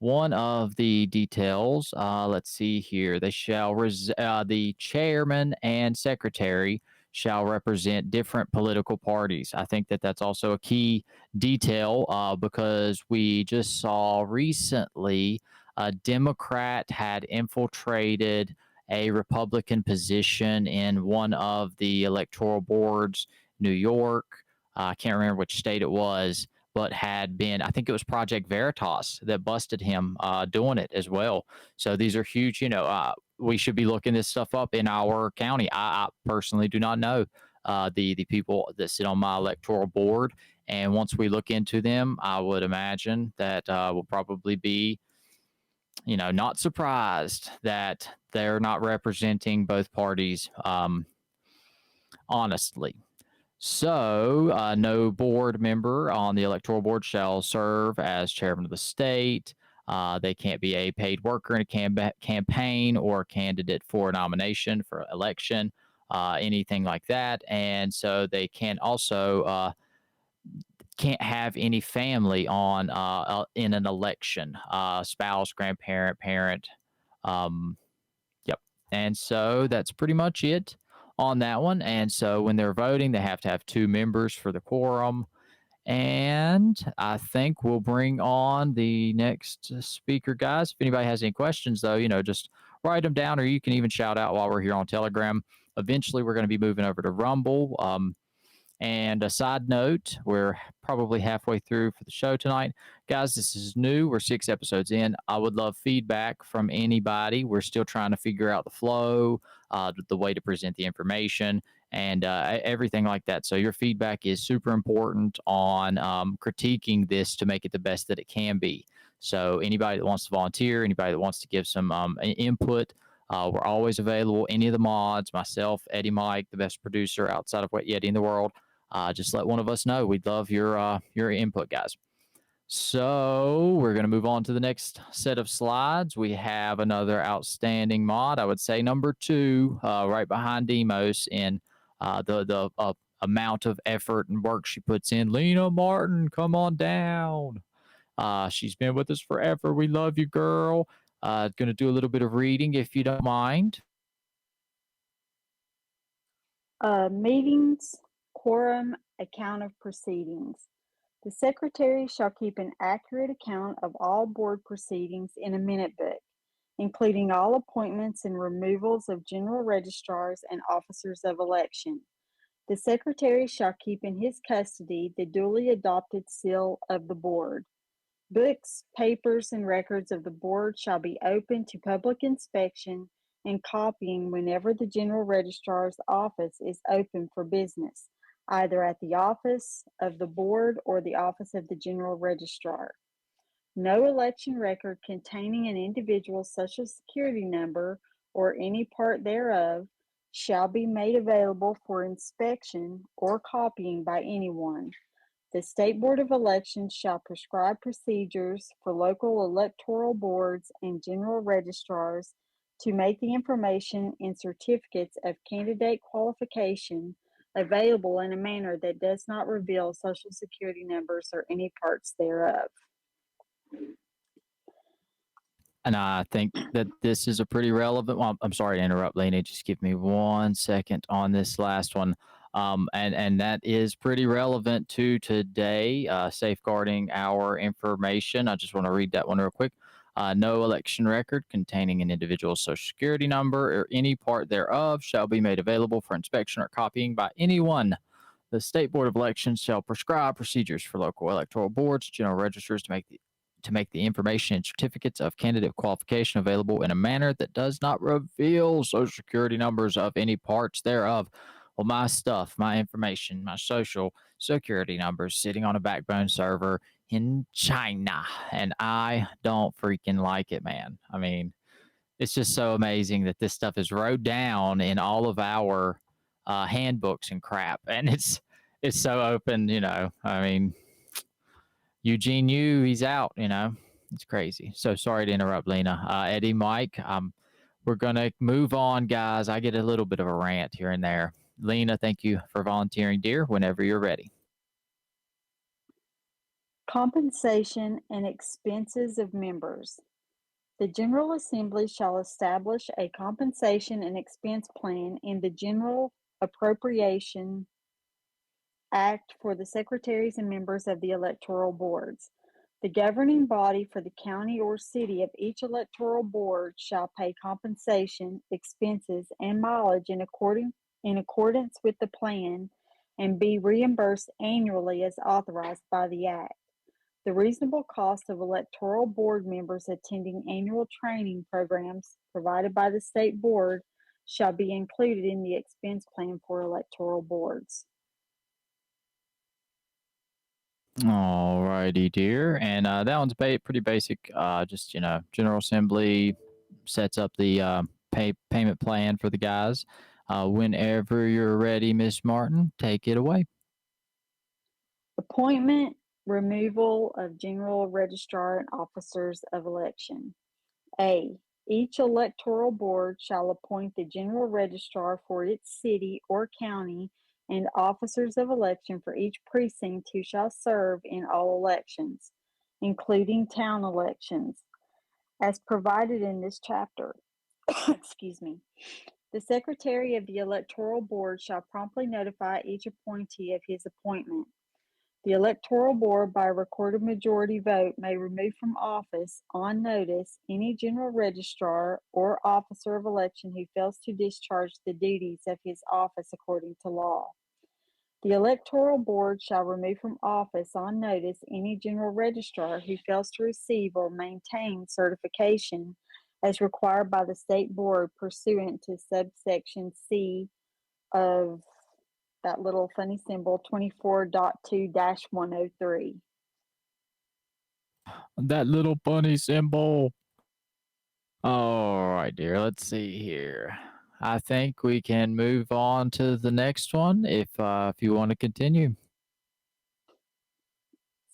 One of the details, let's see here, they shall the chairman and secretary shall represent different political parties. I think that that's also a key detail because we just saw recently a Democrat had infiltrated a Republican position in one of the electoral boards, New York. I can't remember which state it was, but had been, I think it was Project Veritas that busted him doing it as well. So these are huge, we should be looking this stuff up in our county. I personally do not know the people that sit on my electoral board. And once we look into them, I would imagine that we'll probably be, not surprised that they're not representing both parties honestly. So, no board member on the electoral board shall serve as chairman of the state. They can't be a paid worker in a campaign or candidate for a nomination for election, anything like that. And so they can also can't have any family on in an election, spouse, grandparent, parent. Yep. And so that's pretty much it on that one. And so when they're voting, they have to have 2 members for the quorum. And I think we'll bring on the next speaker, guys. If anybody has any questions, though, just write them down, or you can even shout out while we're here on Telegram. Eventually, we're going to be moving over to Rumble. And a side note, we're probably halfway through for the show tonight. Guys, this is new. We're 6 episodes in. I would love feedback from anybody. We're still trying to figure out the flow, the way to present the information, and everything like that. So your feedback is super important on critiquing this to make it the best that it can be. So anybody that wants to volunteer, anybody that wants to give some input, we're always available. Any of the mods, myself, Eddie Mike, the best producer outside of Wet Yeti in the world, just let one of us know. We'd love your input, guys. So we're going to move on to the next set of slides. We have another outstanding mod. I would say number 2, right behind Demos in the amount of effort and work she puts in. Lena Martin, come on down. She's been with us forever. We love you, girl. Going to do a little bit of reading if you don't mind. Meetings, quorum, account of proceedings. The secretary shall keep an accurate account of all board proceedings in a minute book, including all appointments and removals of general registrars and officers of election. The secretary shall keep in his custody the duly adopted seal of the board. Books, papers, and records of the board shall be open to public inspection and copying whenever the general registrar's office is open for business, either at the office of the board or the office of the general registrar. No election record containing an individual's social security number or any part thereof shall be made available for inspection or copying by anyone. The State Board of Elections shall prescribe procedures for local electoral boards and general registrars to make the information in certificates of candidate qualification available in a manner that does not reveal social security numbers or any parts thereof. And I think that this is a pretty relevant one. I'm sorry to interrupt, Lena. Just give me 1 second on this last one. And that is pretty relevant to today, safeguarding our information. I just want to read that one real quick. No election record containing an individual's social security number or any part thereof shall be made available for inspection or copying by anyone. The State Board of Elections shall prescribe procedures for local electoral boards, general registers to make the information and certificates of candidate qualification available in a manner that does not reveal social security numbers of any parts thereof. Well, my stuff, my information, my social security numbers sitting on a backbone server in China, and I don't freaking like it, man. I mean, it's just so amazing that this stuff is wrote down in all of our handbooks and crap, and it's so open, you know. I mean, Eugene Yu, he's out, you know. It's crazy. So sorry to interrupt, Lena. Eddie, Mike, we're going to move on, guys. I get a little bit of a rant here and there. Lena, thank you for volunteering, dear, whenever you're ready. Compensation and expenses of members. The General Assembly shall establish a compensation and expense plan in the General Appropriation Act for the secretaries and members of the electoral boards. The governing body for the county or city of each electoral board shall pay compensation, expenses, and mileage in accordance with the plan and be reimbursed annually as authorized by the Act. The reasonable cost of electoral board members attending annual training programs provided by the state board shall be included in the expense plan for electoral boards. All righty, dear. And that one's pretty basic. Just, you know, General Assembly sets up the payment plan for the guys. Whenever you're ready, Miss Martin, take it away. Appointment, removal of general registrar and officers of election. A. Each electoral board shall appoint the general registrar for its city or county and officers of election for each precinct who shall serve in all elections, including town elections, as provided in this chapter. Excuse me. The secretary of the electoral board shall promptly notify each appointee of his appointment. The electoral board, by a recorded majority vote, may remove from office on notice any general registrar or officer of election who fails to discharge the duties of his office according to law. The electoral board shall remove from office on notice any general registrar who fails to receive or maintain certification as required by the state board pursuant to subsection C of that little funny symbol 24.2-103. That little funny symbol. All right, dear. Let's see here. I think we can move on to the next one if you want to continue.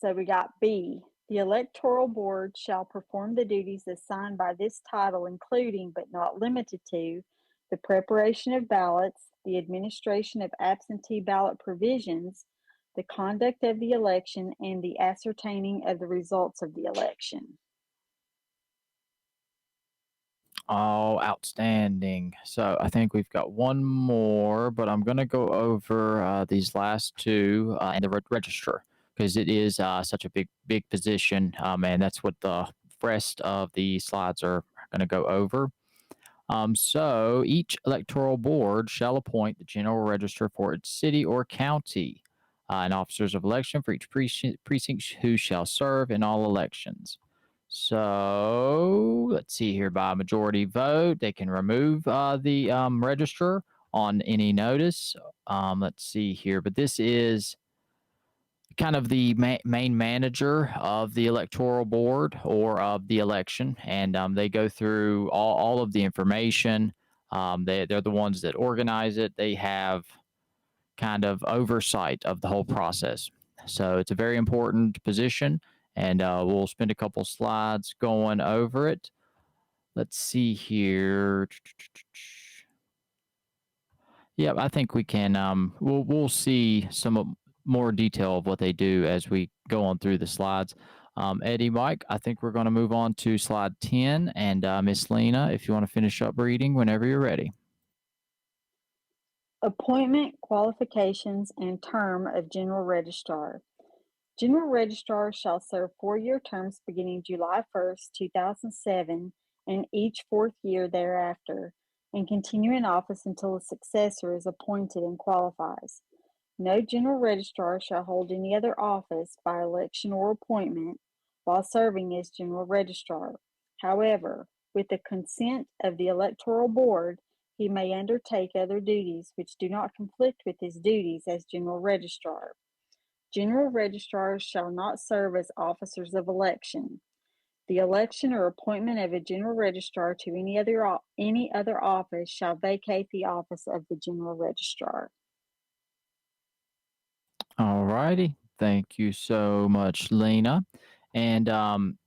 So we got B. The Electoral Board shall perform the duties assigned by this title, including, but not limited to, the preparation of ballots, the administration of absentee ballot provisions, the conduct of the election, and the ascertaining of the results of the election. Oh, outstanding. So I think we've got one more, but I'm going to go over these last two and the registrar, because it is such a big position, and that's what the rest of the slides are going to go over. So each electoral board shall appoint the general registrar for its city or county, and officers of election for each precinct who shall serve in all elections. So let's see here. By majority vote, they can remove the registrar on any notice. Let's see here, but this is kind of the main manager of the electoral board or of the election, and they go through all of the information. They're the ones that organize it. They have kind of oversight of the whole process. So it's a very important position, and we'll spend a couple slides going over it. Let's see here. Yeah, I think we can. We'll see some more detail of what they do as we go on through the slides. Eddie, Mike, I think we're going to move on to slide 10, and Miss Lena, if you want to finish up reading whenever you're ready. Appointment, qualifications, and term of General Registrar. General Registrar shall serve 4-year terms beginning July 1st, 2007, and each 4th year thereafter, and continue in office until a successor is appointed and qualifies. No General Registrar shall hold any other office by election or appointment while serving as General Registrar. However, with the consent of the Electoral Board, he may undertake other duties which do not conflict with his duties as General Registrar. General Registrars shall not serve as officers of election. The election or appointment of a General Registrar to any other office shall vacate the office of the General Registrar. All righty. Thank you so much, Lena. And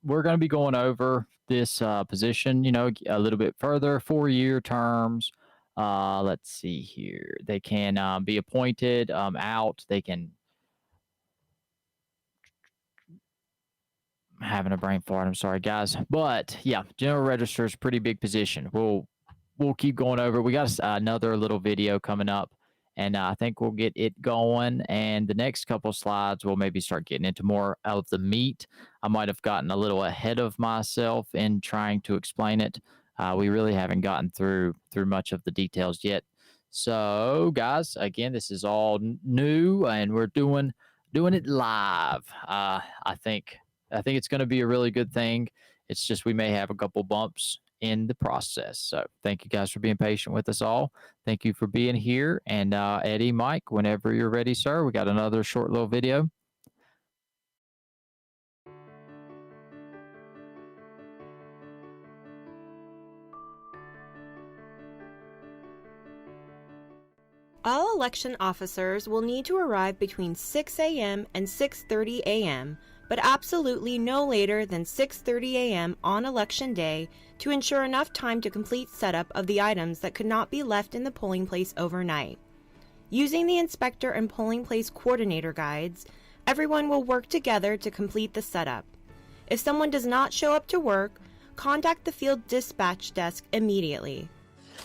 we're going to be going over this position, a little bit further. 4-year terms. Let's see here. They can be appointed out. They can. I'm having a brain fart. I'm sorry, guys. But yeah, general register is a pretty big position. We'll keep going over. We got another little video coming up, and I think we'll get it going. And the next couple slides, we'll maybe start getting into more of the meat. I might have gotten a little ahead of myself in trying to explain it. We really haven't gotten through much of the details yet. So, guys, again, this is all new, and we're doing it live. I think it's going to be a really good thing. It's just we may have a couple bumps in the process. So thank you guys for being patient with us all. Thank you for being here. And Eddie, Mike, whenever you're ready, sir, we got another short little video. All election officers will need to arrive between 6 a.m. and 6:30 a.m., but absolutely no later than 6:30 a.m. on Election Day to ensure enough time to complete setup of the items that could not be left in the polling place overnight. Using the inspector and polling place coordinator guides, everyone will work together to complete the setup. If someone does not show up to work, contact the field dispatch desk immediately.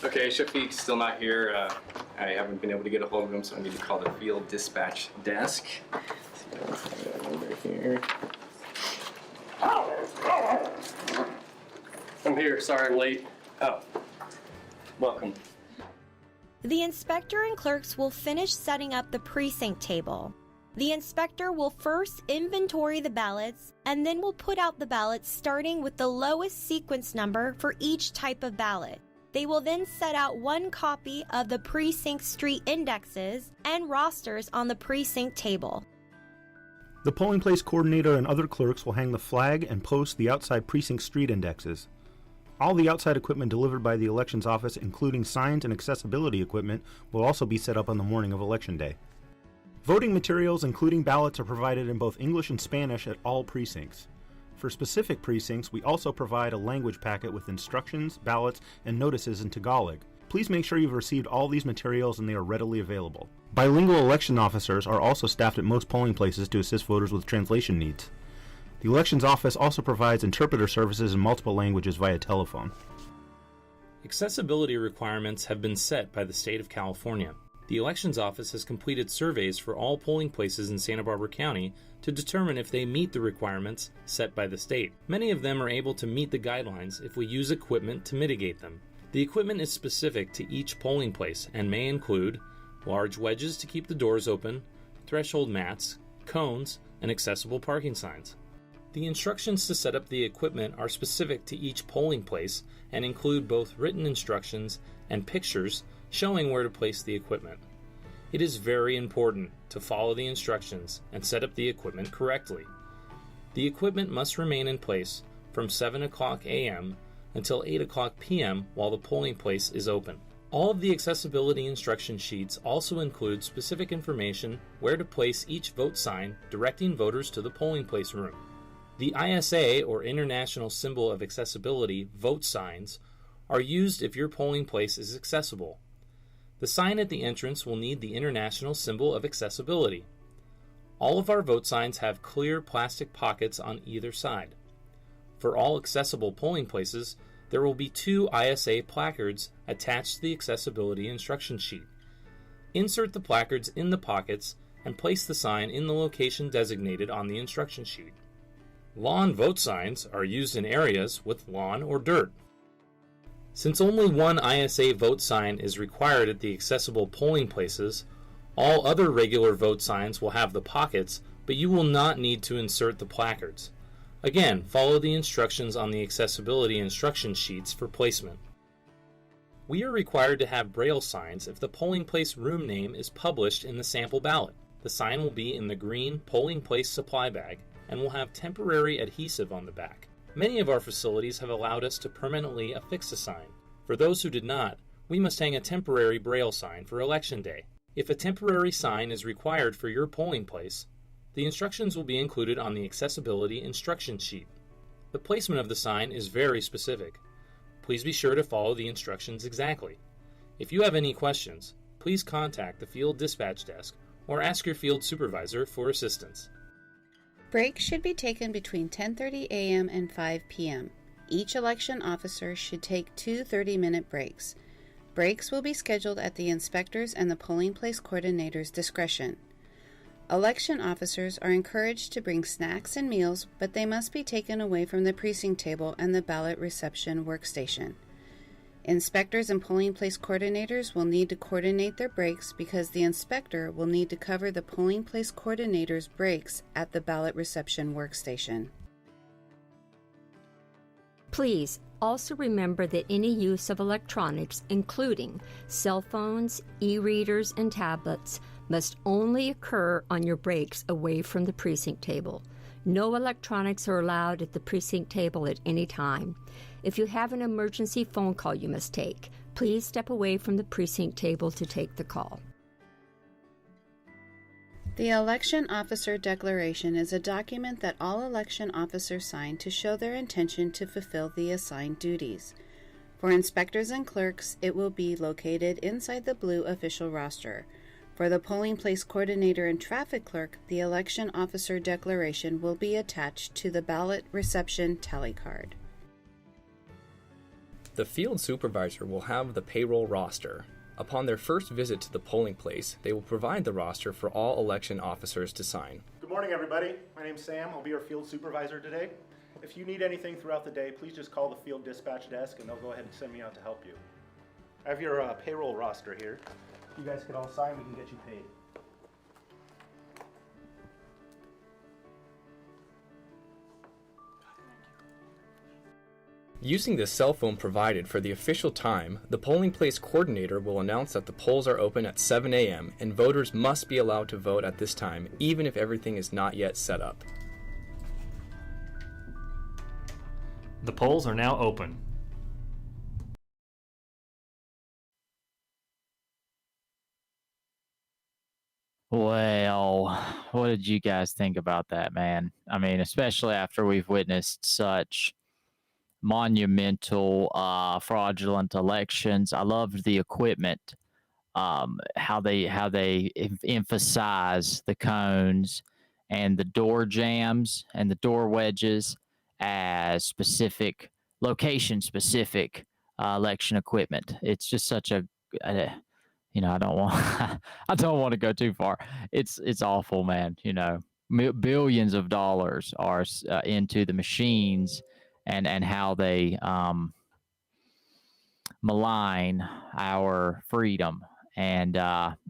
Okay, Shafiq's still not here. I haven't been able to get a hold of him, so I need to call the field dispatch desk. Let's see if I got a number here. I'm here. Sorry I'm late. Oh, welcome. The inspector and clerks will finish setting up the precinct table. The inspector will first inventory the ballots and then will put out the ballots starting with the lowest sequence number for each type of ballot. They will then set out one copy of the precinct street indexes and rosters on the precinct table. The polling place coordinator and other clerks will hang the flag and post the outside precinct street indexes. All the outside equipment delivered by the elections office, including signs and accessibility equipment, will also be set up on the morning of Election Day. Voting materials, including ballots, are provided in both English and Spanish at all precincts. For specific precincts, we also provide a language packet with instructions, ballots, and notices in Tagalog. Please make sure you've received all these materials and they are readily available. Bilingual election officers are also staffed at most polling places to assist voters with translation needs. The Elections Office also provides interpreter services in multiple languages via telephone. Accessibility requirements have been set by the state of California. The Elections Office has completed surveys for all polling places in Santa Barbara County to determine if they meet the requirements set by the state. Many of them are able to meet the guidelines if we use equipment to mitigate them. The equipment is specific to each polling place and may include large wedges to keep the doors open, threshold mats, cones, and accessible parking signs. The instructions to set up the equipment are specific to each polling place and include both written instructions and pictures showing where to place the equipment. It is very important to follow the instructions and set up the equipment correctly. The equipment must remain in place from 7 o'clock a.m. until 8 o'clock p.m. while the polling place is open. All of the accessibility instruction sheets also include specific information where to place each vote sign directing voters to the polling place room. The ISA, or International Symbol of Accessibility, vote signs are used if your polling place is accessible. The sign at the entrance will need the International Symbol of Accessibility. All of our vote signs have clear plastic pockets on either side. For all accessible polling places, there will be 2 ISA placards attached to the accessibility instruction sheet. Insert the placards in the pockets and place the sign in the location designated on the instruction sheet. Lawn vote signs are used in areas with lawn or dirt. Since only one ISA vote sign is required at the accessible polling places, all other regular vote signs will have the pockets, but you will not need to insert the placards. Again, follow the instructions on the accessibility instruction sheets for placement. We are required to have Braille signs if the polling place room name is published in the sample ballot. The sign will be in the green polling place supply bag and will have temporary adhesive on the back. Many of our facilities have allowed us to permanently affix a sign. For those who did not, we must hang a temporary Braille sign for Election Day. If a temporary sign is required for your polling place, the instructions will be included on the accessibility instruction sheet. The placement of the sign is very specific. Please be sure to follow the instructions exactly. If you have any questions, please contact the field dispatch desk or ask your field supervisor for assistance. Breaks should be taken between 10:30 a.m. and 5 p.m. Each election officer should take 2 30-minute breaks. Breaks will be scheduled at the inspector's and the polling place coordinator's discretion. Election officers are encouraged to bring snacks and meals, but they must be taken away from the precinct table and the ballot reception workstation. Inspectors and polling place coordinators will need to coordinate their breaks because the inspector will need to cover the polling place coordinator's breaks at the ballot reception workstation. Please also remember that any use of electronics, including cell phones, e-readers, and tablets, must only occur on your breaks away from the precinct table. No electronics are allowed at the precinct table at any time. If you have an emergency phone call you must take, please step away from the precinct table to take the call. The Election Officer Declaration is a document that all election officers sign to show their intention to fulfill the assigned duties. For inspectors and clerks, it will be located inside the blue official roster. For the polling place coordinator and traffic clerk, the Election Officer Declaration will be attached to the ballot reception tally card. The field supervisor will have the payroll roster. Upon their first visit to the polling place, they will provide the roster for all election officers to sign. Good morning, everybody. My name's Sam. I'll be your field supervisor today. If you need anything throughout the day, please just call the field dispatch desk and they'll go ahead and send me out to help you. I have your payroll roster here. You guys can all sign, we can get you paid. Using the cell phone provided for the official time, the polling place coordinator will announce that the polls are open at 7 a.m. and voters must be allowed to vote at this time, even if everything is not yet set up. The polls are now open. Well, what did you guys think about that, man? I mean, especially after we've witnessed such monumental, fraudulent elections. I loved the equipment, how they emphasize the cones and the door jams and the door wedges as specific location specific election equipment. It's just such a I don't want I don't want to go too far. It's awful, man. Billions of dollars are into the machines and how they malign our freedom. And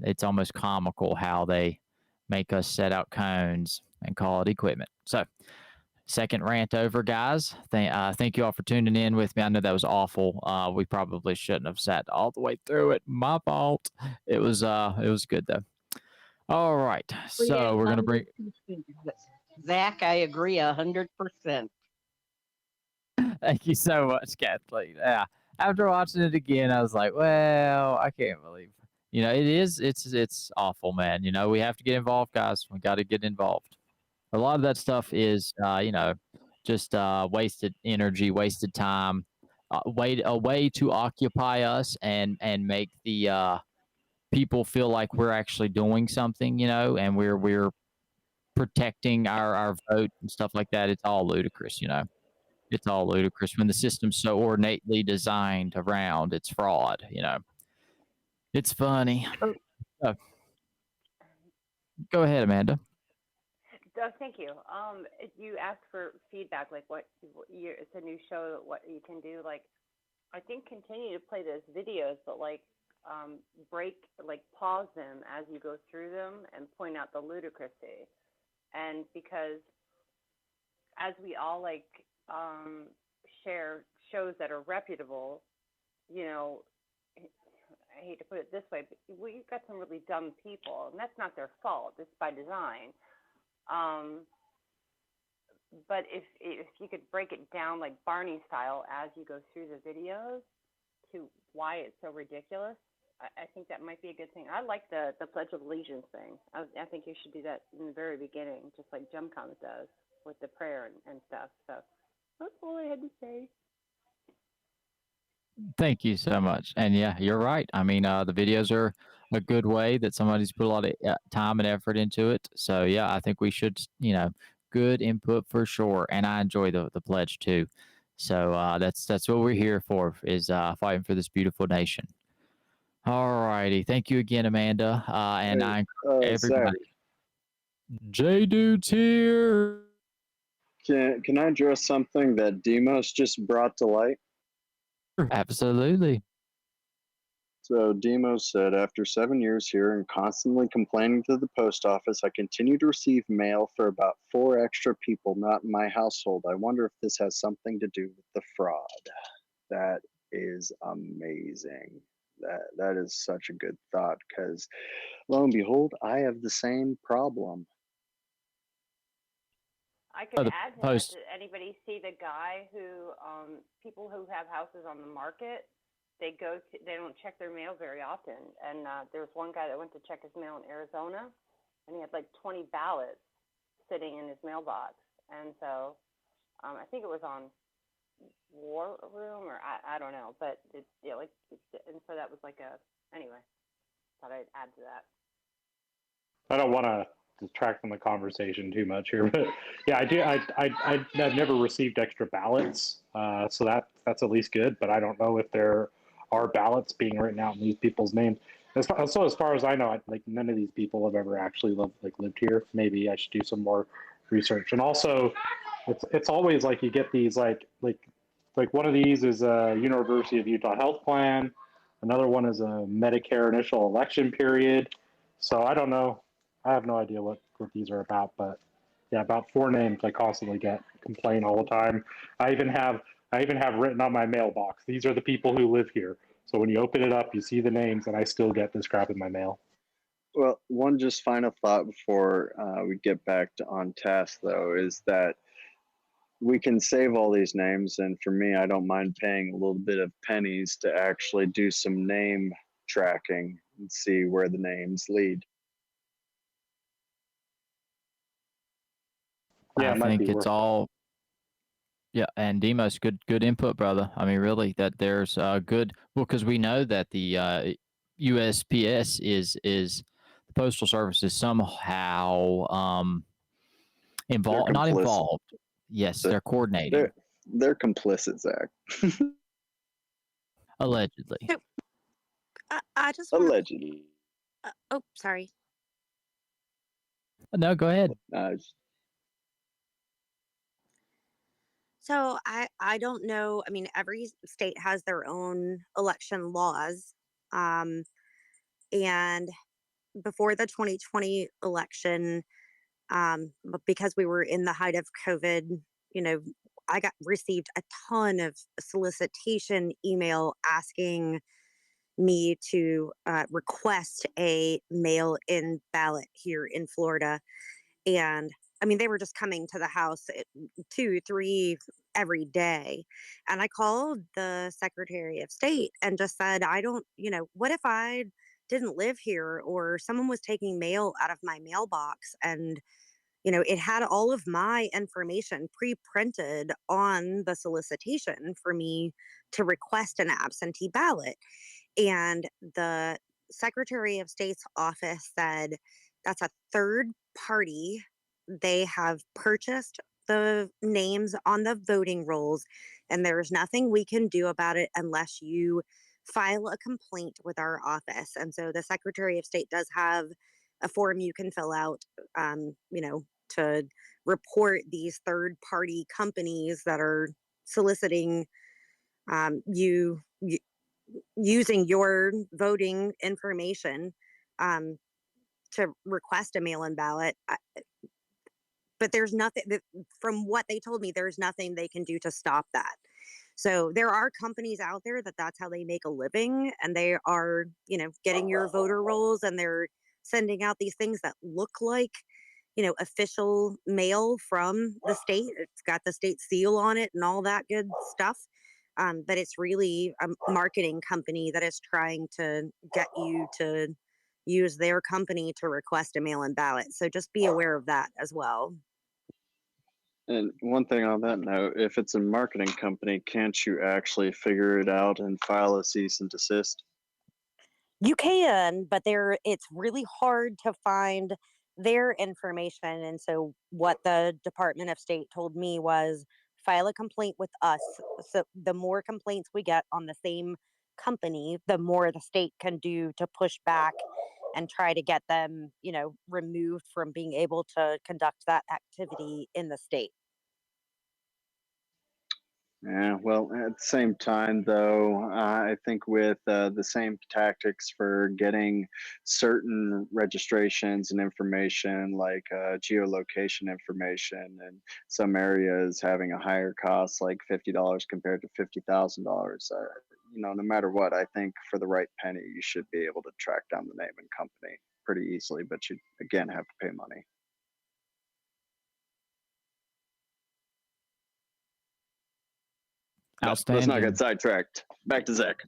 it's almost comical how they make us set out cones and call it equipment. So, second rant over, guys. Thank you all for tuning in with me. I know that was awful. We probably shouldn't have sat all the way through it. My fault. It was good though. All right, so we're gonna bring. Zach, I agree 100%. Thank you so much, Kathleen. Yeah, after watching it again, I was like, well, I can't believe. It's awful, man. We have to get involved, guys. We got to get involved. A lot of that stuff is, just wasted energy, wasted time, a way to occupy us and make the people feel like we're actually doing something, and we're protecting our vote and stuff like that. It's all ludicrous, It's all ludicrous when the system's so ornately designed around its fraud, It's funny. Uh, Go ahead, Amanda. Doug, thank you. You asked for feedback, like it's a new show, what you can do. Like, I think continue to play those videos, but pause them as you go through them and point out the ludicrousy. And because as we all share shows that are reputable, I hate to put it this way, but we've got some really dumb people, and that's not their fault. It's by design. But if you could break it down like Barney style as you go through the videos to why it's so ridiculous, I think that might be a good thing. I like the Pledge of Allegiance thing. I think you should do that in the very beginning, just like Jumcom does with the prayer and stuff. So that's all I had to say. Thank you so much. And yeah, you're right. I mean, the videos are a good way that somebody's put a lot of time and effort into it. So yeah, I think we should, good input for sure. And I enjoy the pledge too. So that's what we're here for, is fighting for this beautiful nation. All righty. Thank you again, Amanda. And I encourage everybody. J Dude's here. Can I address something that Demos just brought to light? Absolutely. So Demos said, after 7 years here and constantly complaining to the post office, I continue to receive mail for about 4 extra people not in my household. I wonder if this has something to do with the fraud. That is amazing. That is such a good thought, because lo and behold, I have the same problem. I could add to that. Did anybody see the guy who, people who have houses on the market, they don't check their mail very often. And there was one guy that went to check his mail in Arizona, and he had like 20 ballots sitting in his mailbox. And so I think it was on War Room, or I don't know, but and so that was anyway, thought I'd add to that. I don't want to distract from the conversation too much here, but yeah, I do. I've never received extra ballots, so that's at least good. But I don't know if there are ballots being written out in these people's names. As far as I know, none of these people have ever actually lived here. Maybe I should do some more research. And also, it's always like you get these like one of these is a University of Utah health plan, another one is a Medicare initial election period. So I don't know. I have no idea what these are about, but yeah, about 4 names I constantly complain all the time. I even have written on my mailbox, these are the people who live here. So when you open it up, you see the names, and I still get this crap in my mail. Well, one just final thought before we get back on task, though, is that we can save all these names, and for me, I don't mind paying a little bit of pennies to actually do some name tracking and see where the names lead. Yeah, I it might be think it's worth it. all. Yeah, and Demos, good input, brother. I mean, really, that there's good. Well, because we know that the USPS is the postal service is somehow They're involved, not complicit. involved. Yes, they're coordinating, They're complicit, Zach. allegedly. So I just want Allegedly. to. Oh, sorry. No, go ahead. So I don't know. I mean, every state has their own election laws, um, and before the 2020 election, but because we were in the height of COVID, you know, I got received a ton of solicitation email asking me to request a mail-in ballot here in Florida. And I mean, they were just coming to the house at 2, 3 every day. And I called the Secretary of State and just said, I don't, what if I didn't live here or someone was taking mail out of my mailbox and it had all of my information pre-printed on the solicitation for me to request an absentee ballot. And the Secretary of State's office said that's a third party. They have purchased the names on the voting rolls, and there's nothing we can do about it unless you file a complaint with our office. And so the Secretary of State does have a form you can fill out, to report these third party companies that are soliciting you using your voting information um, to request a mail-in ballot. But there's nothing from what they told me, there's nothing they can do to stop that. So there are companies out there that's how they make a living, and they are, getting your voter rolls, and they're sending out these things that look like, official mail from the state. It's got the state seal on it and all that good stuff. But it's really a marketing company that is trying to get you to use their company to request a mail-in ballot. So just be aware of that as well. And one thing on that note, if it's a marketing company, can't you actually figure it out and file a cease and desist? You can, but it's really hard to find their information. And so what the Department of State told me was file a complaint with us. So the more complaints we get on the same company, the more the state can do to push back and try to get them, removed from being able to conduct that activity in the state. Yeah, well, at the same time, though, I think with the same tactics for getting certain registrations and information, like geolocation information, and some areas having a higher cost, like $50 compared to $50,000. No matter what, I think for the right penny, you should be able to track down the name and company pretty easily, but you again have to pay money. Outstanding. Let's not get sidetracked. Back to Zach.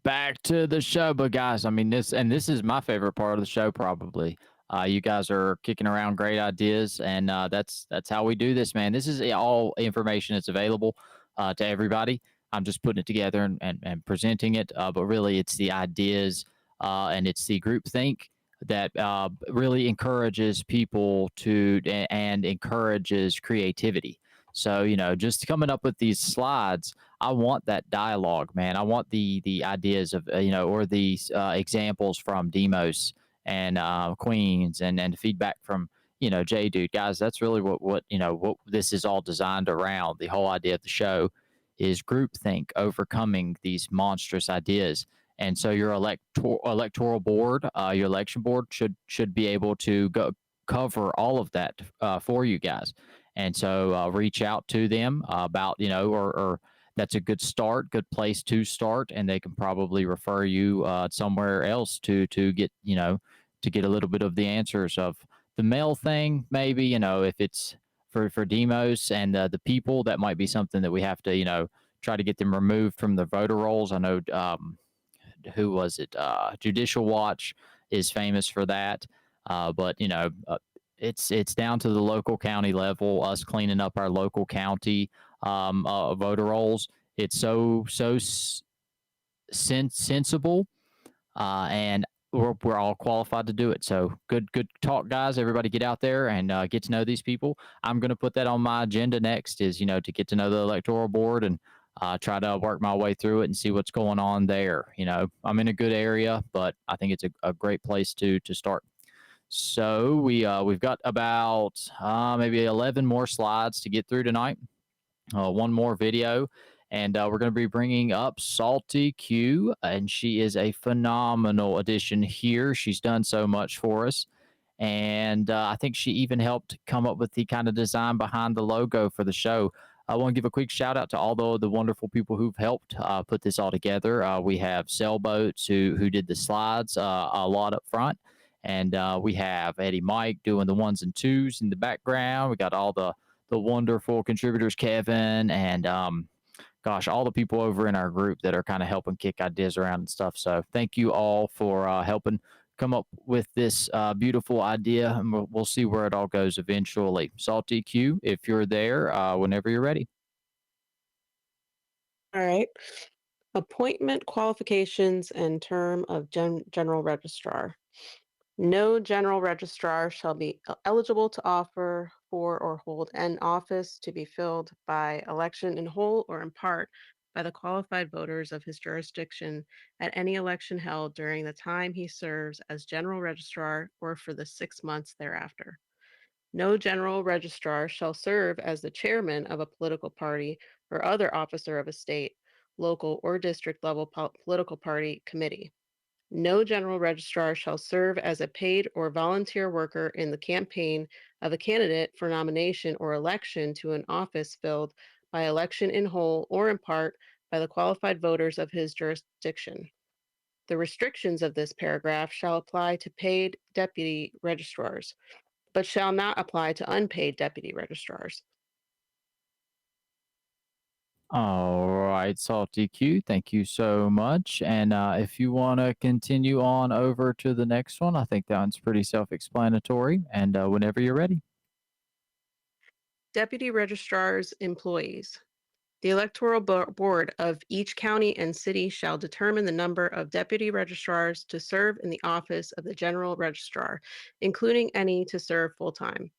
Back to the show, but guys, I mean this is my favorite part of the show probably. You guys are kicking around great ideas, and that's how we do this, man. This is all information that's available to everybody. I'm just putting it together and presenting it, but really it's the ideas and it's the group think that really encourages people to and encourages creativity. So, just coming up with these slides, I want that dialogue, man. I want the ideas of, or these examples from Demos and Queens and feedback from, Jay Dude. Guys, that's really what this is all designed around. The whole idea of the show is groupthink, overcoming these monstrous ideas. And so your electoral board, your election board should be able to cover all of that for you guys. And so reach out to them about, or that's a good start, good place to start, and they can probably refer you somewhere else to get, to get a little bit of the answers of the mail thing. Maybe, if it's for Demos and the people, that might be something that we have to, try to get them removed from the voter rolls. I know, who was it? Judicial Watch is famous for that. But it's down to the local county level, us cleaning up our local county voter rolls. It's so sensible, and we're all qualified to do it. So good talk, guys. Everybody get out there and get to know these people. I'm going to put that on my agenda next, is to get to know the electoral board and try to work my way through it and see what's going on there. I'm in a good area, but I think it's a great place to start. So we've got about maybe 11 more slides to get through tonight. One more video, and we're going to be bringing up Salty Q, and she is a phenomenal addition here. She's done so much for us, and I think she even helped come up with the kind of design behind the logo for the show. I want to give a quick shout out to all the wonderful people who've helped put this all together. We have Sailboats who did the slides a lot up front, and we have Eddie Mike doing the ones and twos in the background. We got all the wonderful contributors, Kevin, and gosh, all the people over in our group that are kind of helping kick ideas around and stuff. So thank you all for helping come up with this beautiful idea, and we'll see where it all goes eventually. Salty Q, if you're there, whenever you're ready. All right. Appointment qualifications and term of general registrar. No general registrar shall be eligible to offer for or hold an office to be filled by election in whole or in part by the qualified voters of his jurisdiction at any election held during the time he serves as general registrar or for the 6 months thereafter. No general registrar shall serve as the chairman of a political party or other officer of a state, local, or district level political party committee. No general registrar shall serve as a paid or volunteer worker in the campaign of a candidate for nomination or election to an office filled by election in whole or in part by the qualified voters of his jurisdiction. The restrictions of this paragraph shall apply to paid deputy registrars, but shall not apply to unpaid deputy registrars. All right, Salty Q, thank you so much. And if you want to continue on over to the next one, I think that one's pretty self-explanatory. And whenever you're ready. Deputy registrars' employees. The electoral board of each county and city shall determine the number of deputy registrars to serve in the office of the general registrar, including any to serve full-time.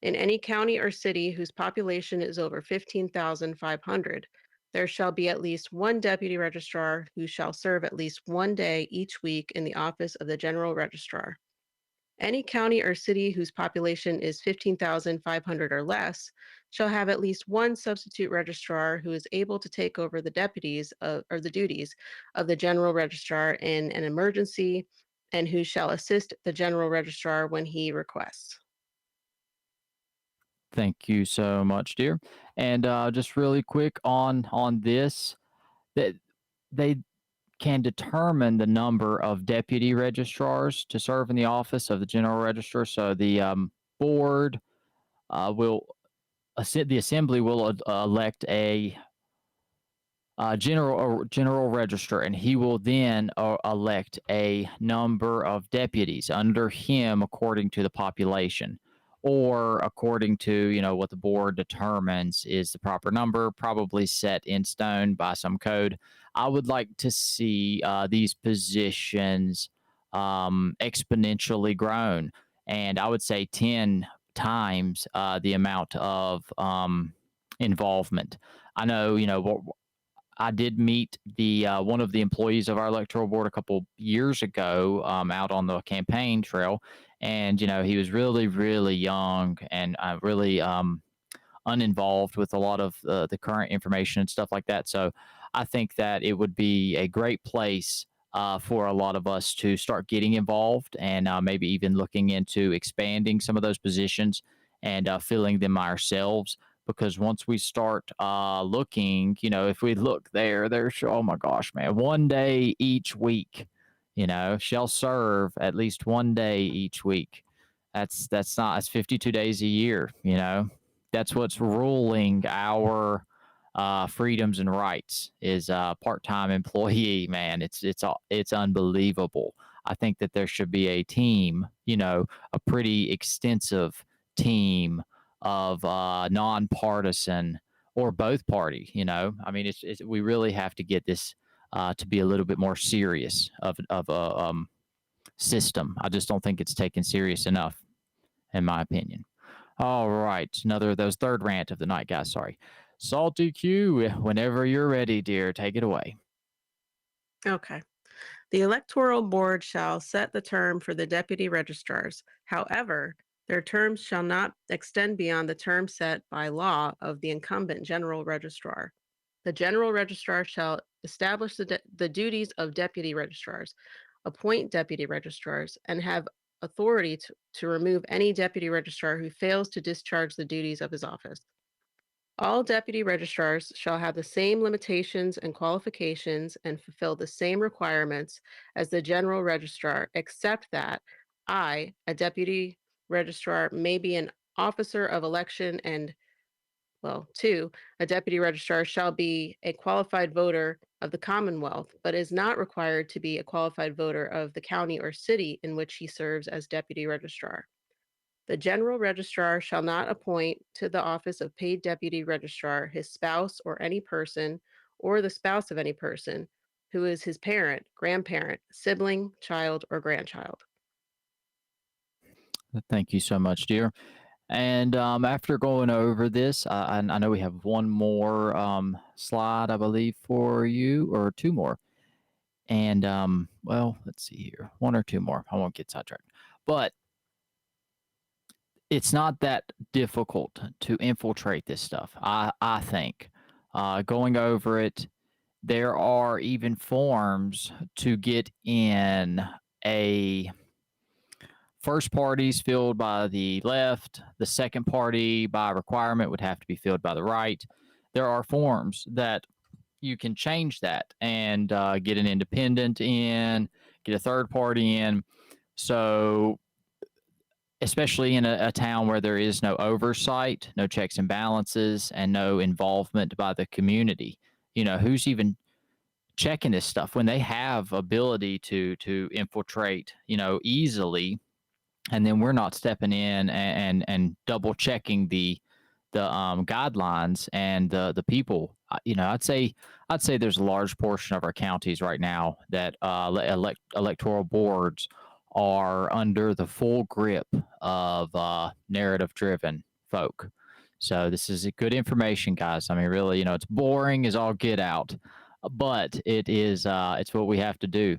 In any county or city whose population is over 15,500, there shall be at least one deputy registrar who shall serve at least one day each week in the office of the general registrar. Any county or city whose population is 15,500 or less shall have at least one substitute registrar who is able to take over the duties of the general registrar in an emergency and who shall assist the general registrar when he requests. Thank you so much, dear. And just really quick on this, that they can determine the number of deputy registrars to serve in the office of the general registrar. So the board the assembly will elect a general registrar, and he will then elect a number of deputies under him according to the population, or according to what the board determines is the proper number, probably set in stone by some code. I would like to see these positions exponentially grown, and I would say 10 times the amount of involvement. I know, I did meet the one of the employees of our electoral board a couple years ago out on the campaign trail, and he was really, really young and really uninvolved with a lot of the current information and stuff like that. So I think that it would be a great place for a lot of us to start getting involved, and maybe even looking into expanding some of those positions and filling them ourselves. Because once we start looking, if we look there's, oh my gosh, man, one day each week, shall serve at least one day each week. That's 52 days a year, that's what's ruling our freedoms and rights is a part-time employee. Man, it's unbelievable. I think that there should be a team, a pretty extensive team of nonpartisan or both party. I mean, we really have to get this to be a little bit more serious of a system. I just don't think it's taken serious enough, in my opinion. All right, another of those third rant of the night, guys. Sorry. Salty Q, whenever you're ready, dear, take it away. Okay. The electoral board shall set the term for the deputy registrars. However, their terms shall not extend beyond the term set by law of the incumbent general registrar. The general registrar shall establish the duties of deputy registrars, appoint deputy registrars, and have authority to remove any deputy registrar who fails to discharge the duties of his office. All deputy registrars shall have the same limitations and qualifications and fulfill the same requirements as the general registrar, except that I, a deputy registrar, may be an officer of election and, well, 2, a deputy registrar shall be a qualified voter of the Commonwealth, but is not required to be a qualified voter of the county or city in which he serves as deputy registrar. The general registrar shall not appoint to the office of paid deputy registrar his spouse or any person, or the spouse of any person, who is his parent, grandparent, sibling, child, or grandchild. Thank you so much, dear. And after going over this, I know we have one more slide, I believe, for you, or 2 more. And, well, let's see here. 1 or 2 more. I won't get sidetracked. But it's not that difficult to infiltrate this stuff, I think. Going over it, there are even forms to get in. A first party's filled by the left. The second party by requirement would have to be filled by the right. There are forms that you can change that and get an independent in, get a third party in. So especially in a town where there is no oversight, no checks and balances, and no involvement by the community, who's even checking this stuff when they have ability to infiltrate, easily, and then we're not stepping in and double checking the guidelines and the people. I'd say there's a large portion of our counties right now that electoral boards are under the full grip of narrative-driven folk. So this is a good information, guys. I mean, really, it's boring as all get out, but it is it's what we have to do.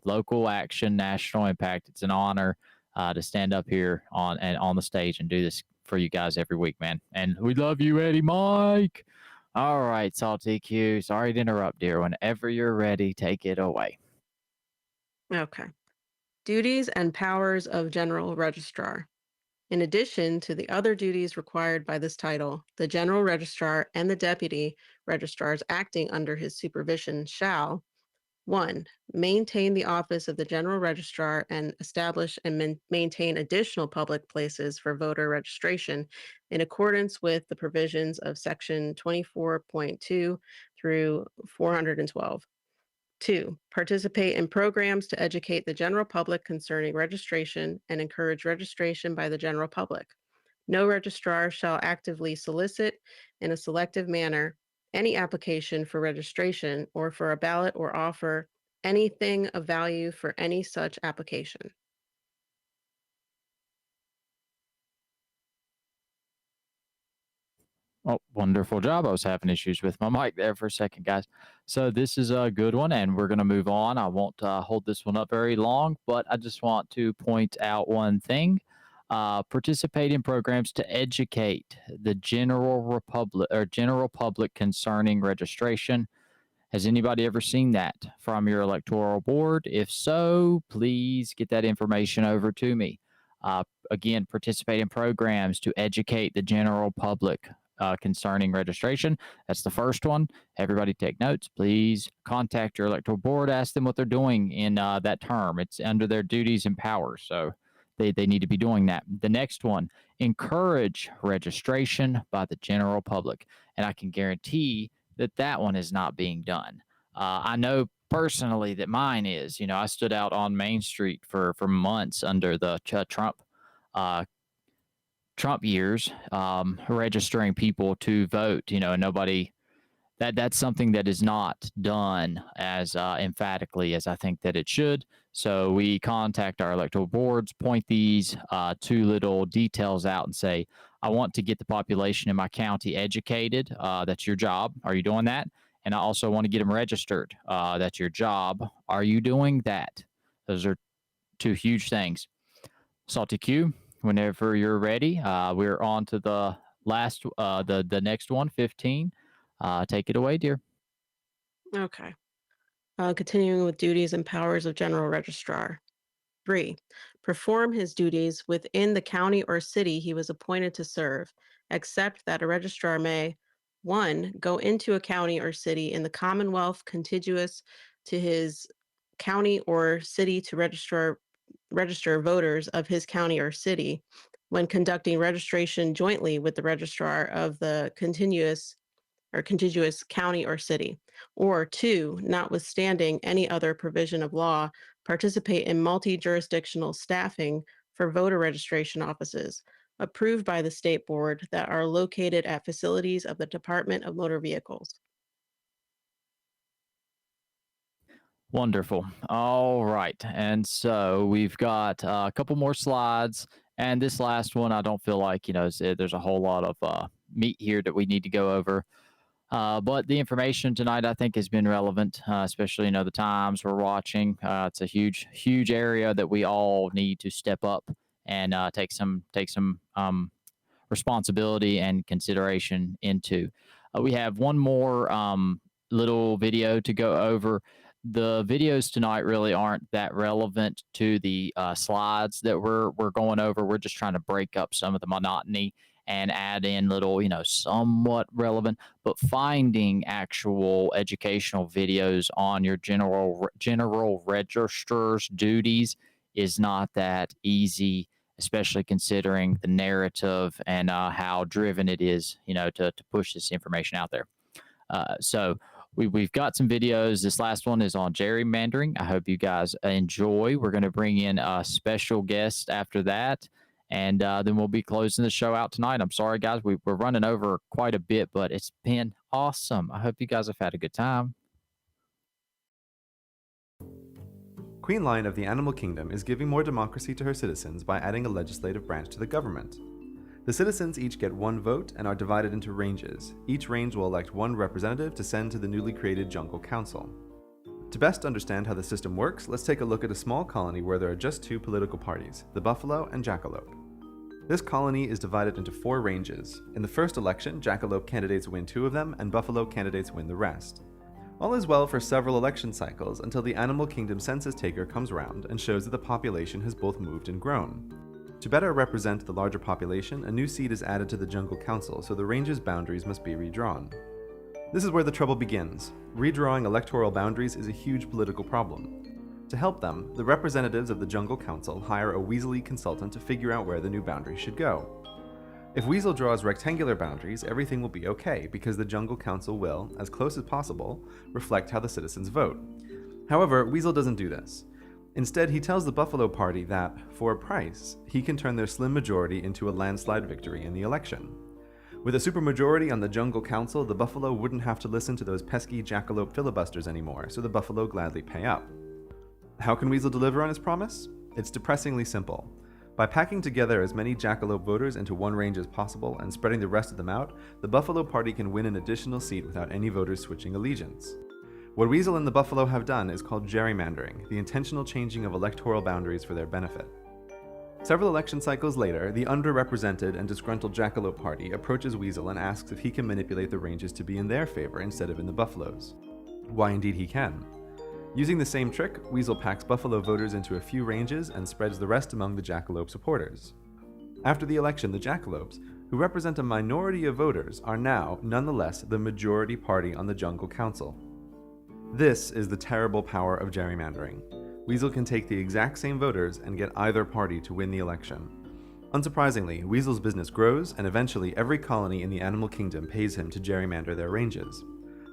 Local action, national impact. It's an honor to stand up here on the stage and do this for you guys every week, man. And we love you, Eddie Mike. All right, Salty Q. Sorry to interrupt, dear. Whenever you're ready, take it away. Okay. Duties and powers of general registrar. In addition to the other duties required by this title, the general registrar and the deputy registrars acting under his supervision shall: 1. Maintain the office of the general registrar and establish and maintain additional public places for voter registration in accordance with the provisions of Section 24.2 through 412. 2. Participate in programs to educate the general public concerning registration and encourage registration by the general public. No registrar shall actively solicit in a selective manner any application for registration or for a ballot or offer anything of value for any such application. Oh, wonderful job. I was having issues with my mic there for a second, guys. So this is a good one, and we're going to move on. I won't hold this one up very long, but I just want to point out one thing. Participate in programs to educate the general public concerning registration. Has anybody ever seen that from your electoral board? If so, please get that information over to me. Again, participate in programs to educate the general public concerning registration. That's the first one. Everybody take notes. Please contact your electoral board. Ask them what they're doing in that term. It's under their duties and powers. So they need to be doing that. The next one, encourage registration by the general public. and I can guarantee that that one is not being done. I know personally that mine is. You know, I stood out on Main Street for months under the uh, Trump years, registering people to vote. You know, and nobody that's something that is not done as emphatically as I think that it should. So we contact our electoral boards, point these two little details out, and say, I want to get the population in my county educated. That's your job. Are you doing that? And I also want to get them registered. That's your job. Are you doing that? Those are two huge things. Salty Q, whenever you're ready, we're on to the last, the next one, 15. Take it away, dear. Okay. Continuing with duties and powers of General Registrar. 3. Perform his duties within the county or city he was appointed to serve, except that a registrar may 1. Go into a county or city in the Commonwealth contiguous to his county or city to register voters of his county or city when conducting registration jointly with the registrar of the contiguous county or city, or 2, notwithstanding any other provision of law, participate in multi-jurisdictional staffing for voter registration offices approved by the state board that are located at facilities of the Department of Motor Vehicles. Wonderful. All right. And so we've got a couple more slides. And this last one, I don't feel like, there's a whole lot of meat here that we need to go over. But the information tonight, I think, has been relevant, especially, the times we're watching. It's a huge, huge area that we all need to step up and take some responsibility and consideration into. We have one more little video to go over. The videos tonight really aren't that relevant to the slides that we're going over. We're just trying to break up some of the monotony and add in little, somewhat relevant, but finding actual educational videos on your general registrar's duties is not that easy, especially considering the narrative and how driven it is, to push this information out there. So we've got some videos. This last one is on gerrymandering. I hope you guys enjoy. We're going to bring in a special guest after that, and then we'll be closing the show out tonight. I'm sorry, guys. We're running over quite a bit, but it's been awesome. I hope you guys have had a good time. Queen Lion of the Animal Kingdom is giving more democracy to her citizens by adding a legislative branch to the government. The citizens each get one vote and are divided into ranges. Each range will elect one representative to send to the newly created Jungle Council. To best understand how the system works, let's take a look at a small colony where there are just two political parties, the Buffalo and Jackalope. This colony is divided into 4 ranges. In the first election, Jackalope candidates win 2 of them, and Buffalo candidates win the rest. All is well for several election cycles until the Animal Kingdom census taker comes round and shows that the population has both moved and grown. To better represent the larger population, a new seat is added to the Jungle Council, so the range's boundaries must be redrawn. This is where the trouble begins. Redrawing electoral boundaries is a huge political problem. To help them, the representatives of the Jungle Council hire a Weaselly consultant to figure out where the new boundaries should go. If Weasel draws rectangular boundaries, everything will be okay, because the Jungle Council will, as close as possible, reflect how the citizens vote. However, Weasel doesn't do this. Instead, he tells the Buffalo Party that, for a price, he can turn their slim majority into a landslide victory in the election. With a supermajority on the Jungle Council, the Buffalo wouldn't have to listen to those pesky Jackalope filibusters anymore, so the Buffalo gladly pay up. How can Weasel deliver on his promise? It's depressingly simple. By packing together as many Jackalope voters into one range as possible and spreading the rest of them out, the Buffalo Party can win an additional seat without any voters switching allegiance. What Weasel and the Buffalo have done is called gerrymandering, the intentional changing of electoral boundaries for their benefit. Several election cycles later, the underrepresented and disgruntled Jackalope Party approaches Weasel and asks if he can manipulate the ranges to be in their favor instead of in the Buffalo's. Why, indeed he can. Using the same trick, Weasel packs Buffalo voters into a few ranges and spreads the rest among the Jackalope supporters. After the election, the Jackalopes, who represent a minority of voters, are now, nonetheless, the majority party on the Jungle Council. This is the terrible power of gerrymandering. Weasel can take the exact same voters and get either party to win the election. Unsurprisingly, Weasel's business grows, and eventually every colony in the animal kingdom pays him to gerrymander their ranges.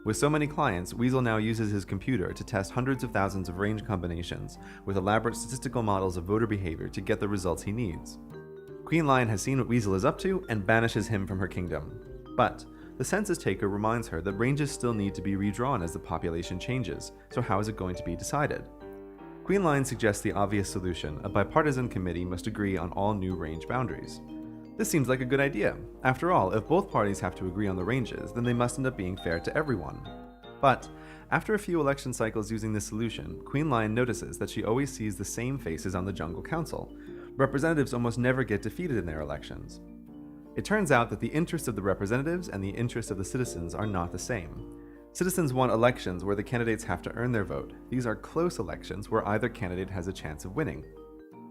With so many clients, Weasel now uses his computer to test hundreds of thousands of range combinations with elaborate statistical models of voter behavior to get the results he needs. Queen Lion has seen what Weasel is up to and banishes him from her kingdom. But the census taker reminds her that ranges still need to be redrawn as the population changes, so how is it going to be decided? Queen Lion suggests the obvious solution: a bipartisan committee must agree on all new range boundaries. This seems like a good idea. After all, if both parties have to agree on the ranges, then they must end up being fair to everyone. But after a few election cycles using this solution, Queen Lion notices that she always sees the same faces on the Jungle Council. Representatives almost never get defeated in their elections. It turns out that the interests of the representatives and the interests of the citizens are not the same. Citizens want elections where the candidates have to earn their vote. These are close elections where either candidate has a chance of winning.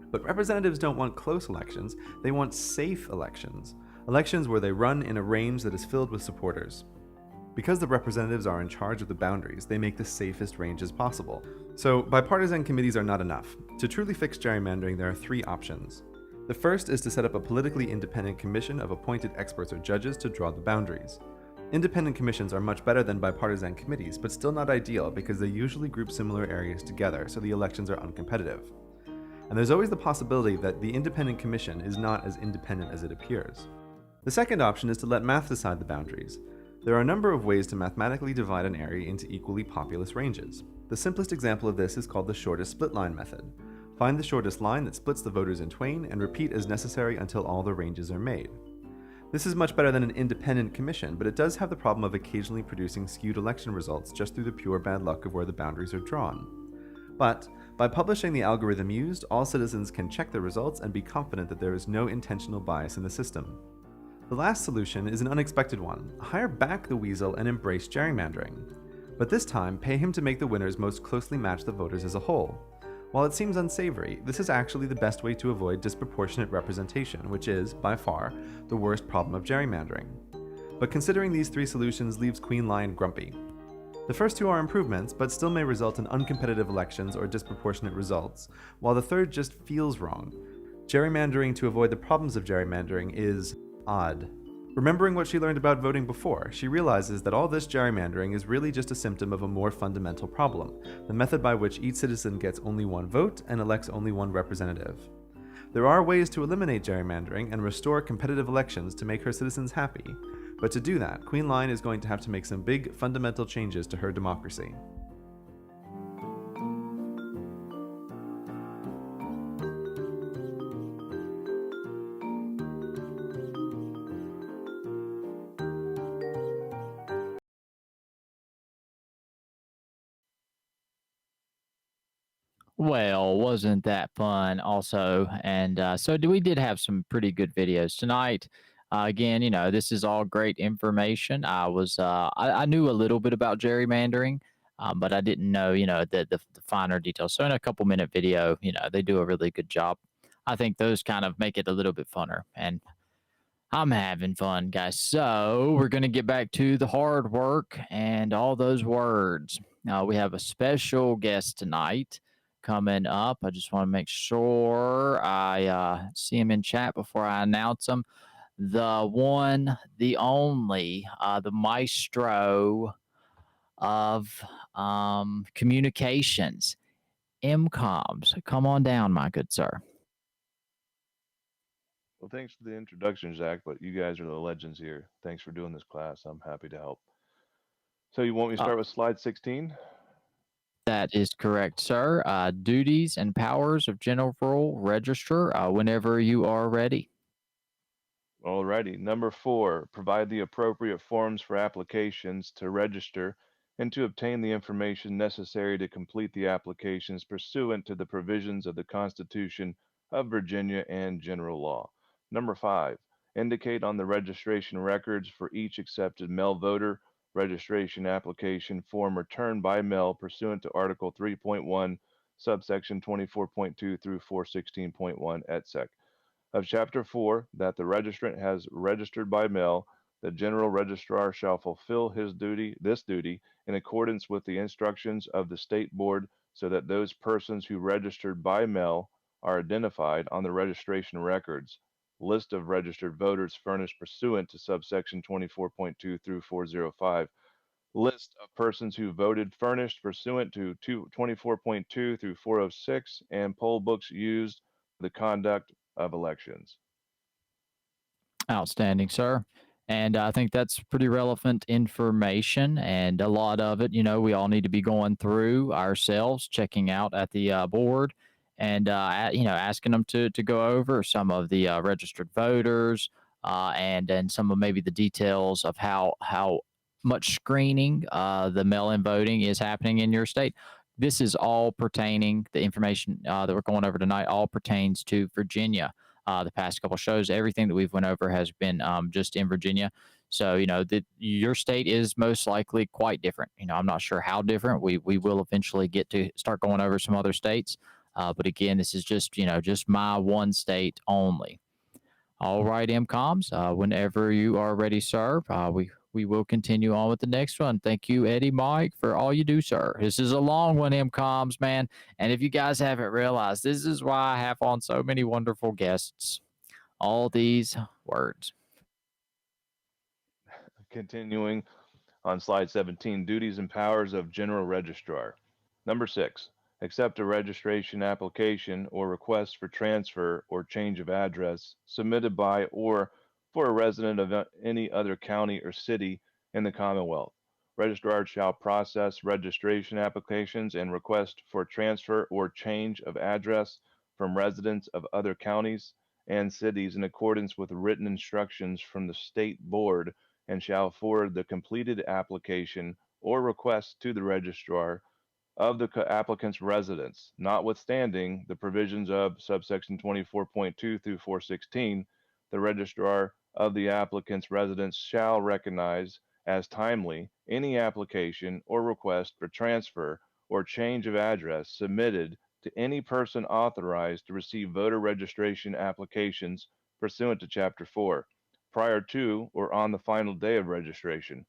But representatives don't want close elections, they want safe elections. Elections where they run in a range that is filled with supporters. Because the representatives are in charge of the boundaries, they make the safest ranges possible. So, bipartisan committees are not enough. To truly fix gerrymandering, there are three options. The first is to set up a politically independent commission of appointed experts or judges to draw the boundaries. Independent commissions are much better than bipartisan committees, but still not ideal because they usually group similar areas together, so the elections are uncompetitive. And there's always the possibility that the independent commission is not as independent as it appears. The second option is to let math decide the boundaries. There are a number of ways to mathematically divide an area into equally populous ranges. The simplest example of this is called the shortest split line method. Find the shortest line that splits the voters in twain and repeat as necessary until all the ranges are made. This is much better than an independent commission, but it does have the problem of occasionally producing skewed election results just through the pure bad luck of where the boundaries are drawn. But by publishing the algorithm used, all citizens can check the results and be confident that there is no intentional bias in the system. The last solution is an unexpected one: hire back the weasel and embrace gerrymandering. But this time, pay him to make the winners most closely match the voters as a whole. While it seems unsavory, this is actually the best way to avoid disproportionate representation, which is, by far, the worst problem of gerrymandering. But considering these three solutions leaves Queen Lion grumpy. The first two are improvements, but still may result in uncompetitive elections or disproportionate results, while the third just feels wrong. Gerrymandering to avoid the problems of gerrymandering is odd. Remembering what she learned about voting before, she realizes that all this gerrymandering is really just a symptom of a more fundamental problem: the method by which each citizen gets only one vote and elects only one representative. There are ways to eliminate gerrymandering and restore competitive elections to make her citizens happy, but to do that, Queen Lion is going to have to make some big, fundamental changes to her democracy. Well, wasn't that fun also? And we did have some pretty good videos tonight. Again, this is all great information. I knew a little bit about gerrymandering, but I didn't know, the finer details. So in a couple minute video, they do a really good job. I think those kind of make it a little bit funner, and I'm having fun, guys. So we're going to get back to the hard work and all those words. We have a special guest tonight coming up. I just want to make sure I see him in chat before I announce him. The one, the only, the maestro of communications, MCOMs. Come on down, my good sir. Well, thanks for the introduction, Zach, but you guys are the legends here. Thanks for doing this class. I'm happy to help. So you want me to start with slide 16? That is correct, sir. Duties and powers of General Registrar, whenever you are ready. Alrighty. Number 4, provide the appropriate forms for applications to register and to obtain the information necessary to complete the applications pursuant to the provisions of the Constitution of Virginia and general law. Number 5, indicate on the registration records for each accepted mail voter registration application form returned by mail pursuant to Article 3.1, subsection 24.2 through 416.1 et seq. of Chapter 4 that the registrant has registered by mail. The General Registrar shall fulfill this duty in accordance with the instructions of the State Board so that those persons who registered by mail are identified on the registration records. list of registered voters furnished pursuant to subsection 24.2 through 405, list of persons who voted furnished pursuant to 24.2 through 406, and poll books used for the conduct of elections. Outstanding, sir. And I think that's pretty relevant information. And a lot of it, we all need to be going through ourselves, checking out at the board and, asking them to go over some of the registered voters and some of maybe the details of how much screening the mail-in voting is happening in your state. This is all pertaining, the information that we're going over tonight all pertains to Virginia. The past couple shows, everything that we've went over has been just in Virginia. So, your state is most likely quite different. I'm not sure how different. We will eventually get to start going over some other states. But again, this is just, just my one state only. All right, MCOMs, whenever you are ready, sir, we will continue on with the next one. Thank you, Eddie Mike, for all you do, sir. This is a long one, MCOMs, man. And if you guys haven't realized, this is why I have on so many wonderful guests. All these words. Continuing on slide 17, duties and powers of General Registrar. Number 6, accept a registration application or request for transfer or change of address submitted by or for a resident of any other county or city in the Commonwealth. Registrar shall process registration applications and request for transfer or change of address from residents of other counties and cities in accordance with written instructions from the state board, and shall forward the completed application or request to the registrar of the applicant's residence, notwithstanding the provisions of subsection 24.2 through 416. The registrar of the applicant's residence shall recognize as timely any application or request for transfer or change of address submitted to any person authorized to receive voter registration applications pursuant to Chapter 4, prior to or on the final day of registration.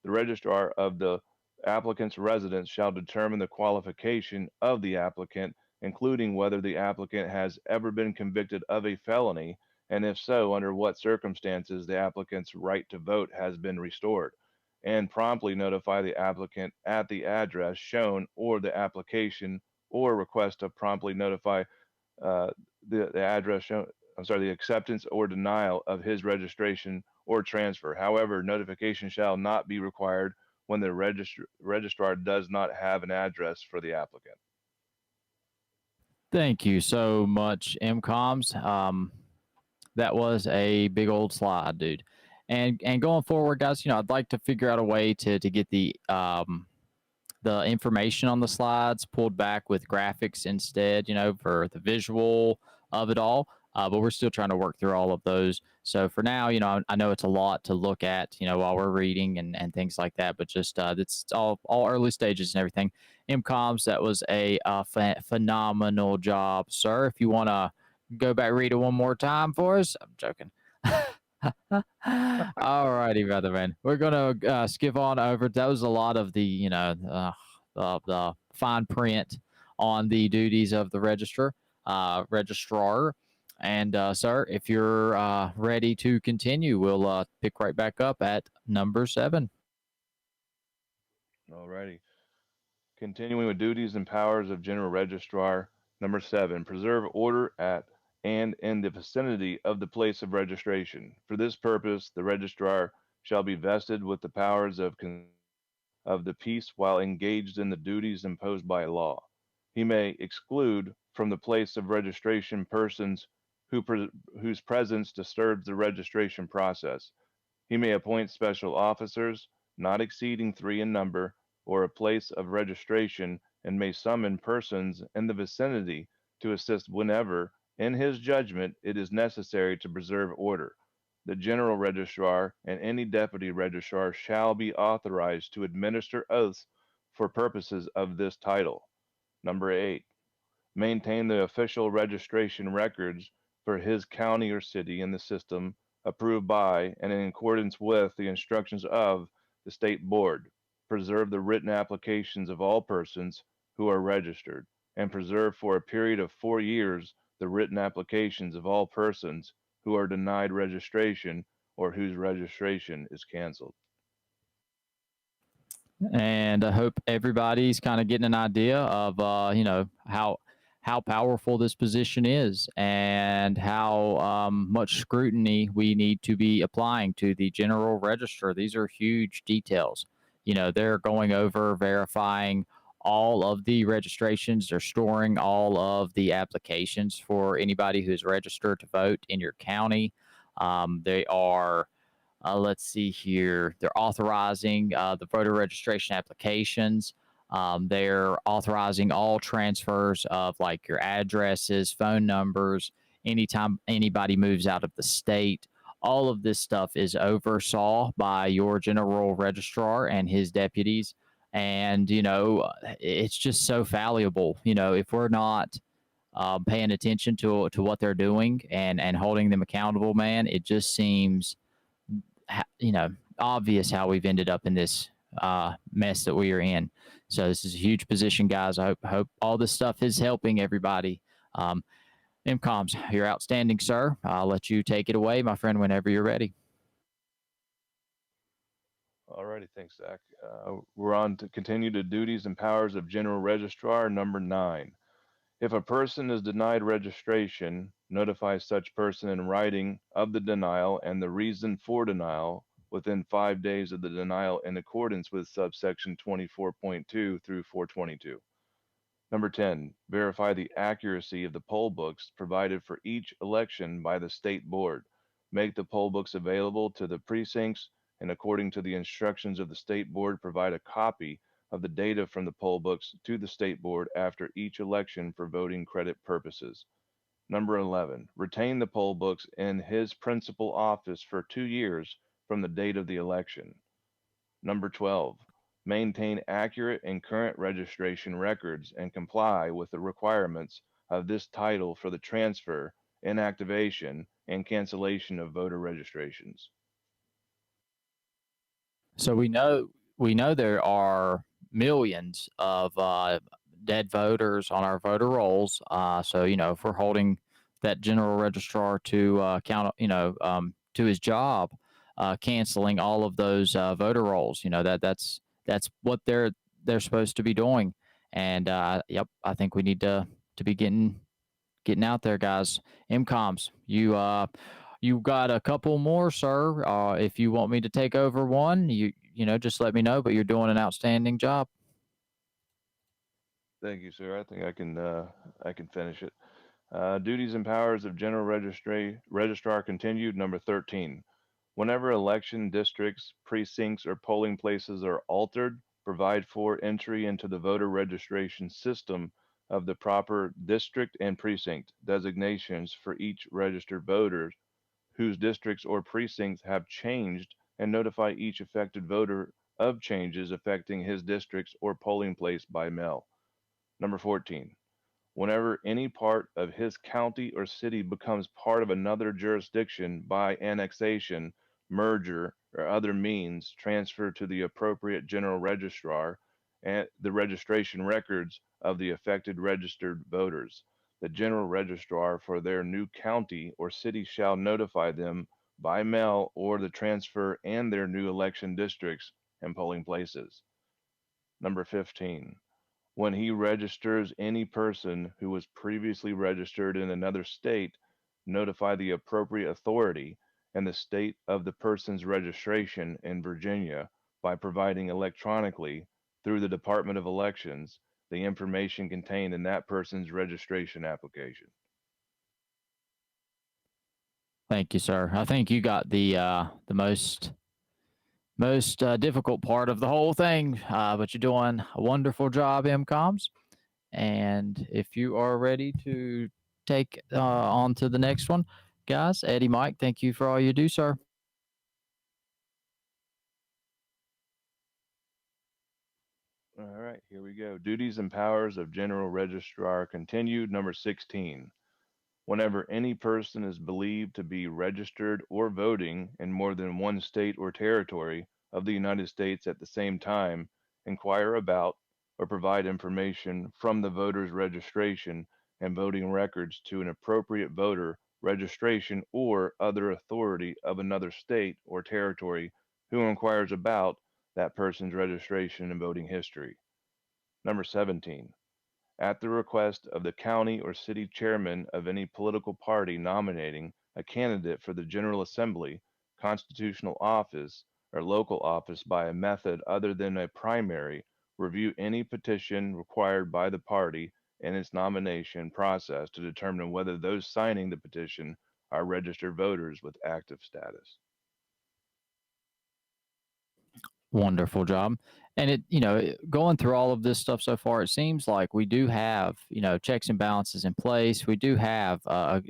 The registrar of the applicant's residence shall determine the qualification of the applicant, including whether the applicant has ever been convicted of a felony, and if so, under what circumstances the applicant's right to vote has been restored, and promptly notify the applicant at the address shown or the application or request to promptly notify the address shown, the acceptance or denial of his registration or transfer. However, notification shall not be required when the registrar does not have an address for the applicant. Thank you so much, MCOMs. That was a big old slide, dude. And going forward, guys, I'd like to figure out a way to get the information on the slides pulled back with graphics instead, for the visual of it all. But we're still trying to work through all of those. So for now, I know it's a lot to look at, while we're reading and things like that. But just it's all early stages and everything. MCOMs, that was a phenomenal job, sir. If you want to go back read it one more time for us, I'm joking. All righty, brother man. We're gonna skip on over. That was a lot of the the fine print on the duties of the registrar. And sir, if you're ready to continue, we'll pick right back up at number 7. All righty. Continuing with duties and powers of General Registrar. Number 7, preserve order at and in the vicinity of the place of registration. For this purpose, the registrar shall be vested with the powers of the peace while engaged in the duties imposed by law. He may exclude from the place of registration persons whose presence disturbs the registration process. He may appoint special officers, not exceeding 3 in number, or a place of registration, and may summon persons in the vicinity to assist whenever, in his judgment, it is necessary to preserve order. The General Registrar and any Deputy Registrar shall be authorized to administer oaths for purposes of this title. Number 8, maintain the official registration records for his county or city in the system approved by and in accordance with the instructions of the State Board. Preserve the written applications of all persons who are registered, and preserve for a period of 4 years the written applications of all persons who are denied registration or whose registration is canceled. And I hope everybody's kind of getting an idea of how powerful this position is and how much scrutiny we need to be applying to the general register. These are huge details. They're going over verifying all of the registrations. They're storing all of the applications for anybody who's registered to vote in your county. They are let's see here. They're authorizing the voter registration applications. They're authorizing all transfers of like your addresses, phone numbers, anytime anybody moves out of the state. All of this stuff is oversaw by your general registrar and his deputies. And, it's just so valuable. If we're not paying attention to what they're doing and holding them accountable, man, it just seems obvious how we've ended up in this mess that we are in. So this is a huge position, guys. I hope all this stuff is helping everybody. MCOMS, you're outstanding, sir. I'll let you take it away, my friend, whenever you're ready. Alrighty, thanks, Zach. We're on to continue the duties and powers of General Registrar, number 9. If a person is denied registration, notify such person in writing of the denial and the reason for denial within 5 days of the denial in accordance with subsection 24.2 through 422. Number 10, verify the accuracy of the poll books provided for each election by the state board. Make the poll books available to the precincts and according to the instructions of the state board, provide a copy of the data from the poll books to the state board after each election for voting credit purposes. Number 11, retain the poll books in his principal office for 2 years from the date of the election. Number 12, maintain accurate and current registration records and comply with the requirements of this title for the transfer, inactivation, and cancellation of voter registrations. So we know there are millions of dead voters on our voter rolls. So if we're holding that general registrar to count, to his job, canceling all of those voter rolls, that's what they're supposed to be doing. And yep, I think we need to be getting out there, guys. MCOMs, you got a couple more, sir. If you want me to take over one, just let me know. But you're doing an outstanding job. Thank you, sir. I think I can finish it. Duties and powers of General Registrar continued. Number 13. Whenever election districts, precincts, or polling places are altered, provide for entry into the voter registration system of the proper district and precinct designations for each registered voter whose districts or precincts have changed and notify each affected voter of changes affecting his districts or polling place by mail. Number 14. Whenever any part of his county or city becomes part of another jurisdiction by annexation, merger, or other means, transfer to the appropriate general registrar and the registration records of the affected registered voters. The general registrar for their new county or city shall notify them by mail or the transfer and their new election districts and polling places. Number 15. When he registers any person who was previously registered in another state, notify the appropriate authority and the state of the person's registration in Virginia by providing electronically through the Department of Elections the information contained in that person's registration application. Thank you, sir. I think you got the most difficult part of the whole thing, but you're doing a wonderful job, MCOMs. And if you are ready to take on to the next one, guys, Eddie, Mike, thank you for all you do, sir. All right, here we go. Duties and powers of General Registrar continued. Number 16. Whenever any person is believed to be registered or voting in more than one state or territory of the United States at the same time, inquire about or provide information from the voter's registration and voting records to an appropriate voter registration, or other authority of another state or territory who inquires about that person's registration and voting history. Number 17, at the request of the county or city chairman of any political party nominating a candidate for the General Assembly, constitutional office, or local office by a method other than a primary, review any petition required by the party in its nomination process to determine whether those signing the petition are registered voters with active status. Wonderful job. And going through all of this stuff so far, it seems like we do have, checks and balances in place. We do have a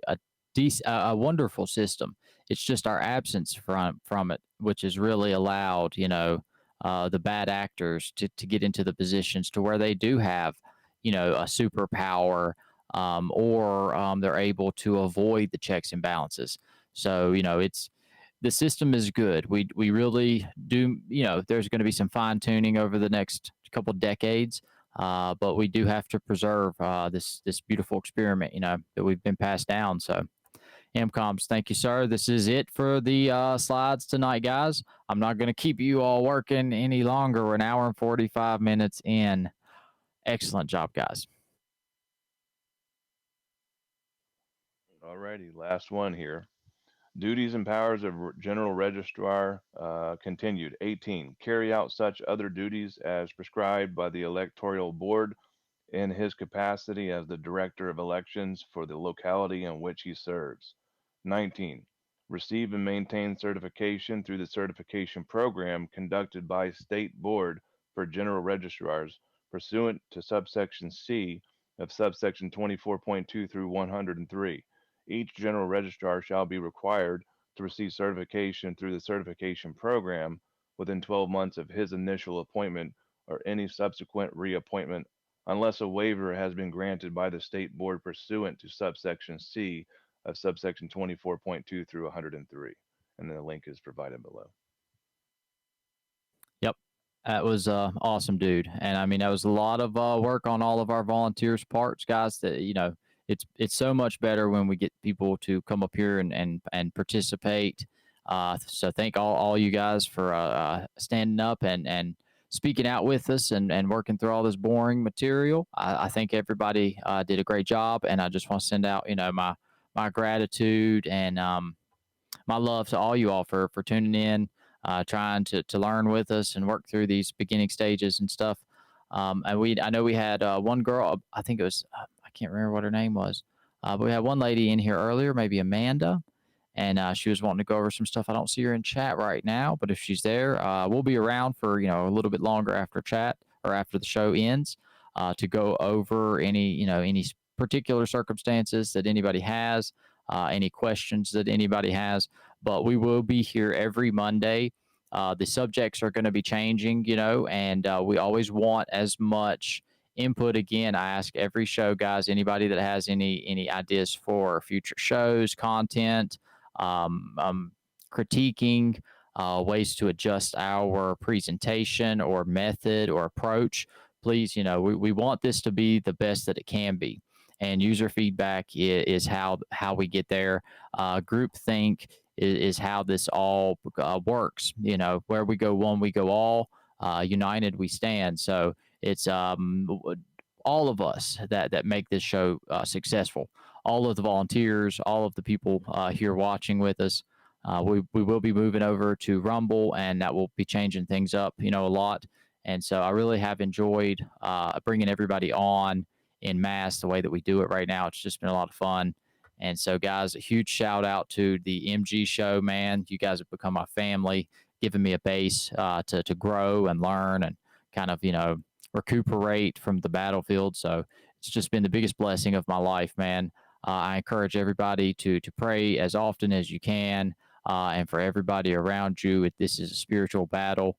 wonderful system. It's just our absence from it, which has really allowed, the bad actors to get into the positions to where they do have, a superpower, or they're able to avoid the checks and balances. So, the system is good. We really do. There's going to be some fine tuning over the next couple decades, but we do have to preserve this beautiful experiment, that we've been passed down. So, MCOMs, thank you, sir. This is it for the slides tonight, guys. I'm not going to keep you all working any longer. We're an hour and 45 minutes in. Excellent job, guys. Alrighty, last one here. Duties and powers of General Registrar continued. 18. Carry out such other duties as prescribed by the Electoral Board in his capacity as the Director of Elections for the locality in which he serves. 19. Receive and maintain certification through the certification program conducted by State Board for General Registrars pursuant to subsection C of subsection 24.2 through 103. Each general registrar shall be required to receive certification through the certification program within 12 months of his initial appointment or any subsequent reappointment, unless a waiver has been granted by the state board pursuant to subsection C of subsection 24.2 through 103. And the link is provided below. Yep. That was awesome, dude. And I mean, that was a lot of work on all of our volunteers' parts, guys. That it's so much better when we get people to come up here and participate. So thank all you guys for standing up and speaking out with us and working through all this boring material. I think everybody did a great job, and I just want to send out my gratitude and my love to all you all for tuning in, trying to learn with us and work through these beginning stages and stuff. And I know we had one girl, I think it was, I can't remember what her name was, but we had one lady in here earlier, maybe Amanda, and she was wanting to go over some stuff. I don't see her in chat right now, but if she's there, we'll be around for a little bit longer after chat or after the show ends to go over any particular circumstances that anybody has, any questions that anybody has. But we will be here every Monday. The subjects are going to be changing, and we always want as much input. Again, I ask every show, guys, anybody that has any ideas for future shows, content, critiquing, ways to adjust our presentation or method or approach, please, we want this to be the best that it can be. And user feedback is how we get there. Groupthink is how this all works. Where we go one, we go all. United, we stand. So it's all of us that make this show successful. All of the volunteers, all of the people here watching with us. We will be moving over to Rumble, and that will be changing things up, a lot. And so I really have enjoyed bringing everybody on in mass the way that we do it right now. It's just been a lot of fun. And so, guys, a huge shout out to the MG show, man. You guys have become my family, giving me a base to grow and learn and kind of, recuperate from the battlefield. So it's just been the biggest blessing of my life, man. I encourage everybody to pray as often as you can, and for everybody around you. This is a spiritual battle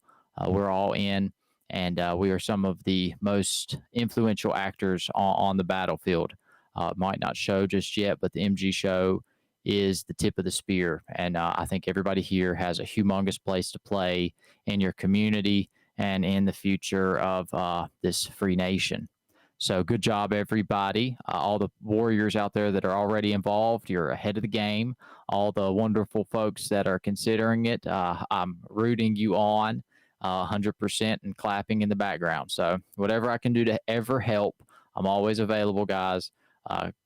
we're all in, and we are some of the most influential actors on the battlefield. Might not show just yet, but the MG show is the tip of the spear. And I think everybody here has a humongous place to play in your community and in the future of this free nation. So good job, everybody. All the warriors out there that are already involved, you're ahead of the game. All the wonderful folks that are considering it, I'm rooting you on 100% and clapping in the background. So whatever I can do to ever help, I'm always available, guys.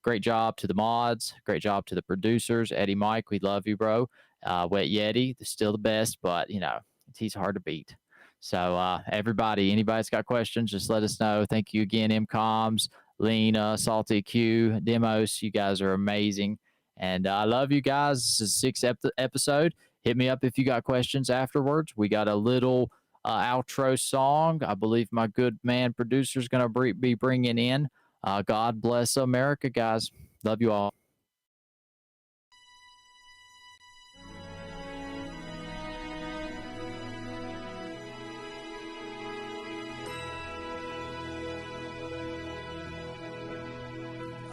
Great job to the mods. Great job to the producers. Eddie, Mike, we love you, bro. Wet Yeti, still the best, but, he's hard to beat. So everybody, anybody's got questions, just let us know. Thank you again, MCOMs, Lena, Salty Q, Demos. You guys are amazing. And I love you guys. This is the 6th episode. Hit me up if you got questions afterwards. We got a little outro song. I believe my good man producer is going to be bringing in. God bless America, guys. Love you all.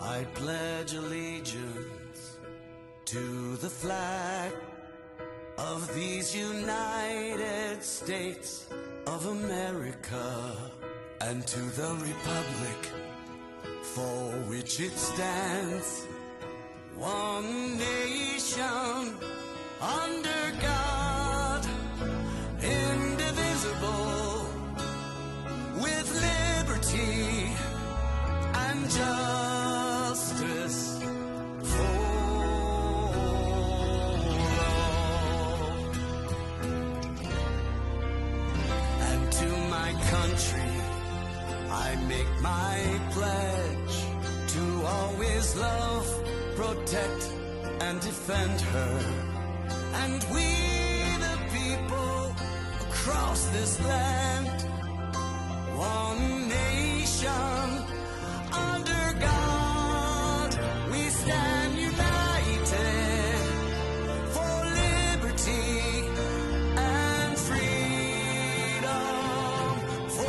I pledge allegiance to the flag of these United States of America and to the republic for which it stands, one nation under God, indivisible, with liberty and justice for all. And to my country I make my pledge to always love, protect, and defend her. And we the people across this land, one nation under God, we stand united for liberty and freedom for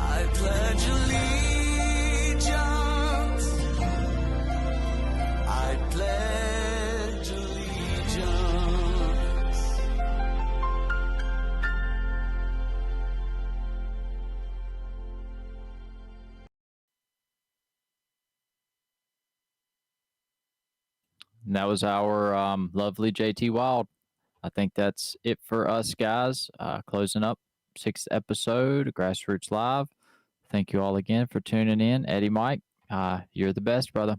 I pledge allegiance. I pledge allegiance. And that was our lovely JT Wild. I think that's it for us, guys. Closing up 6th episode, Grassroots Live. Thank you all again for tuning in. Eddie, Mike, you're the best, brother.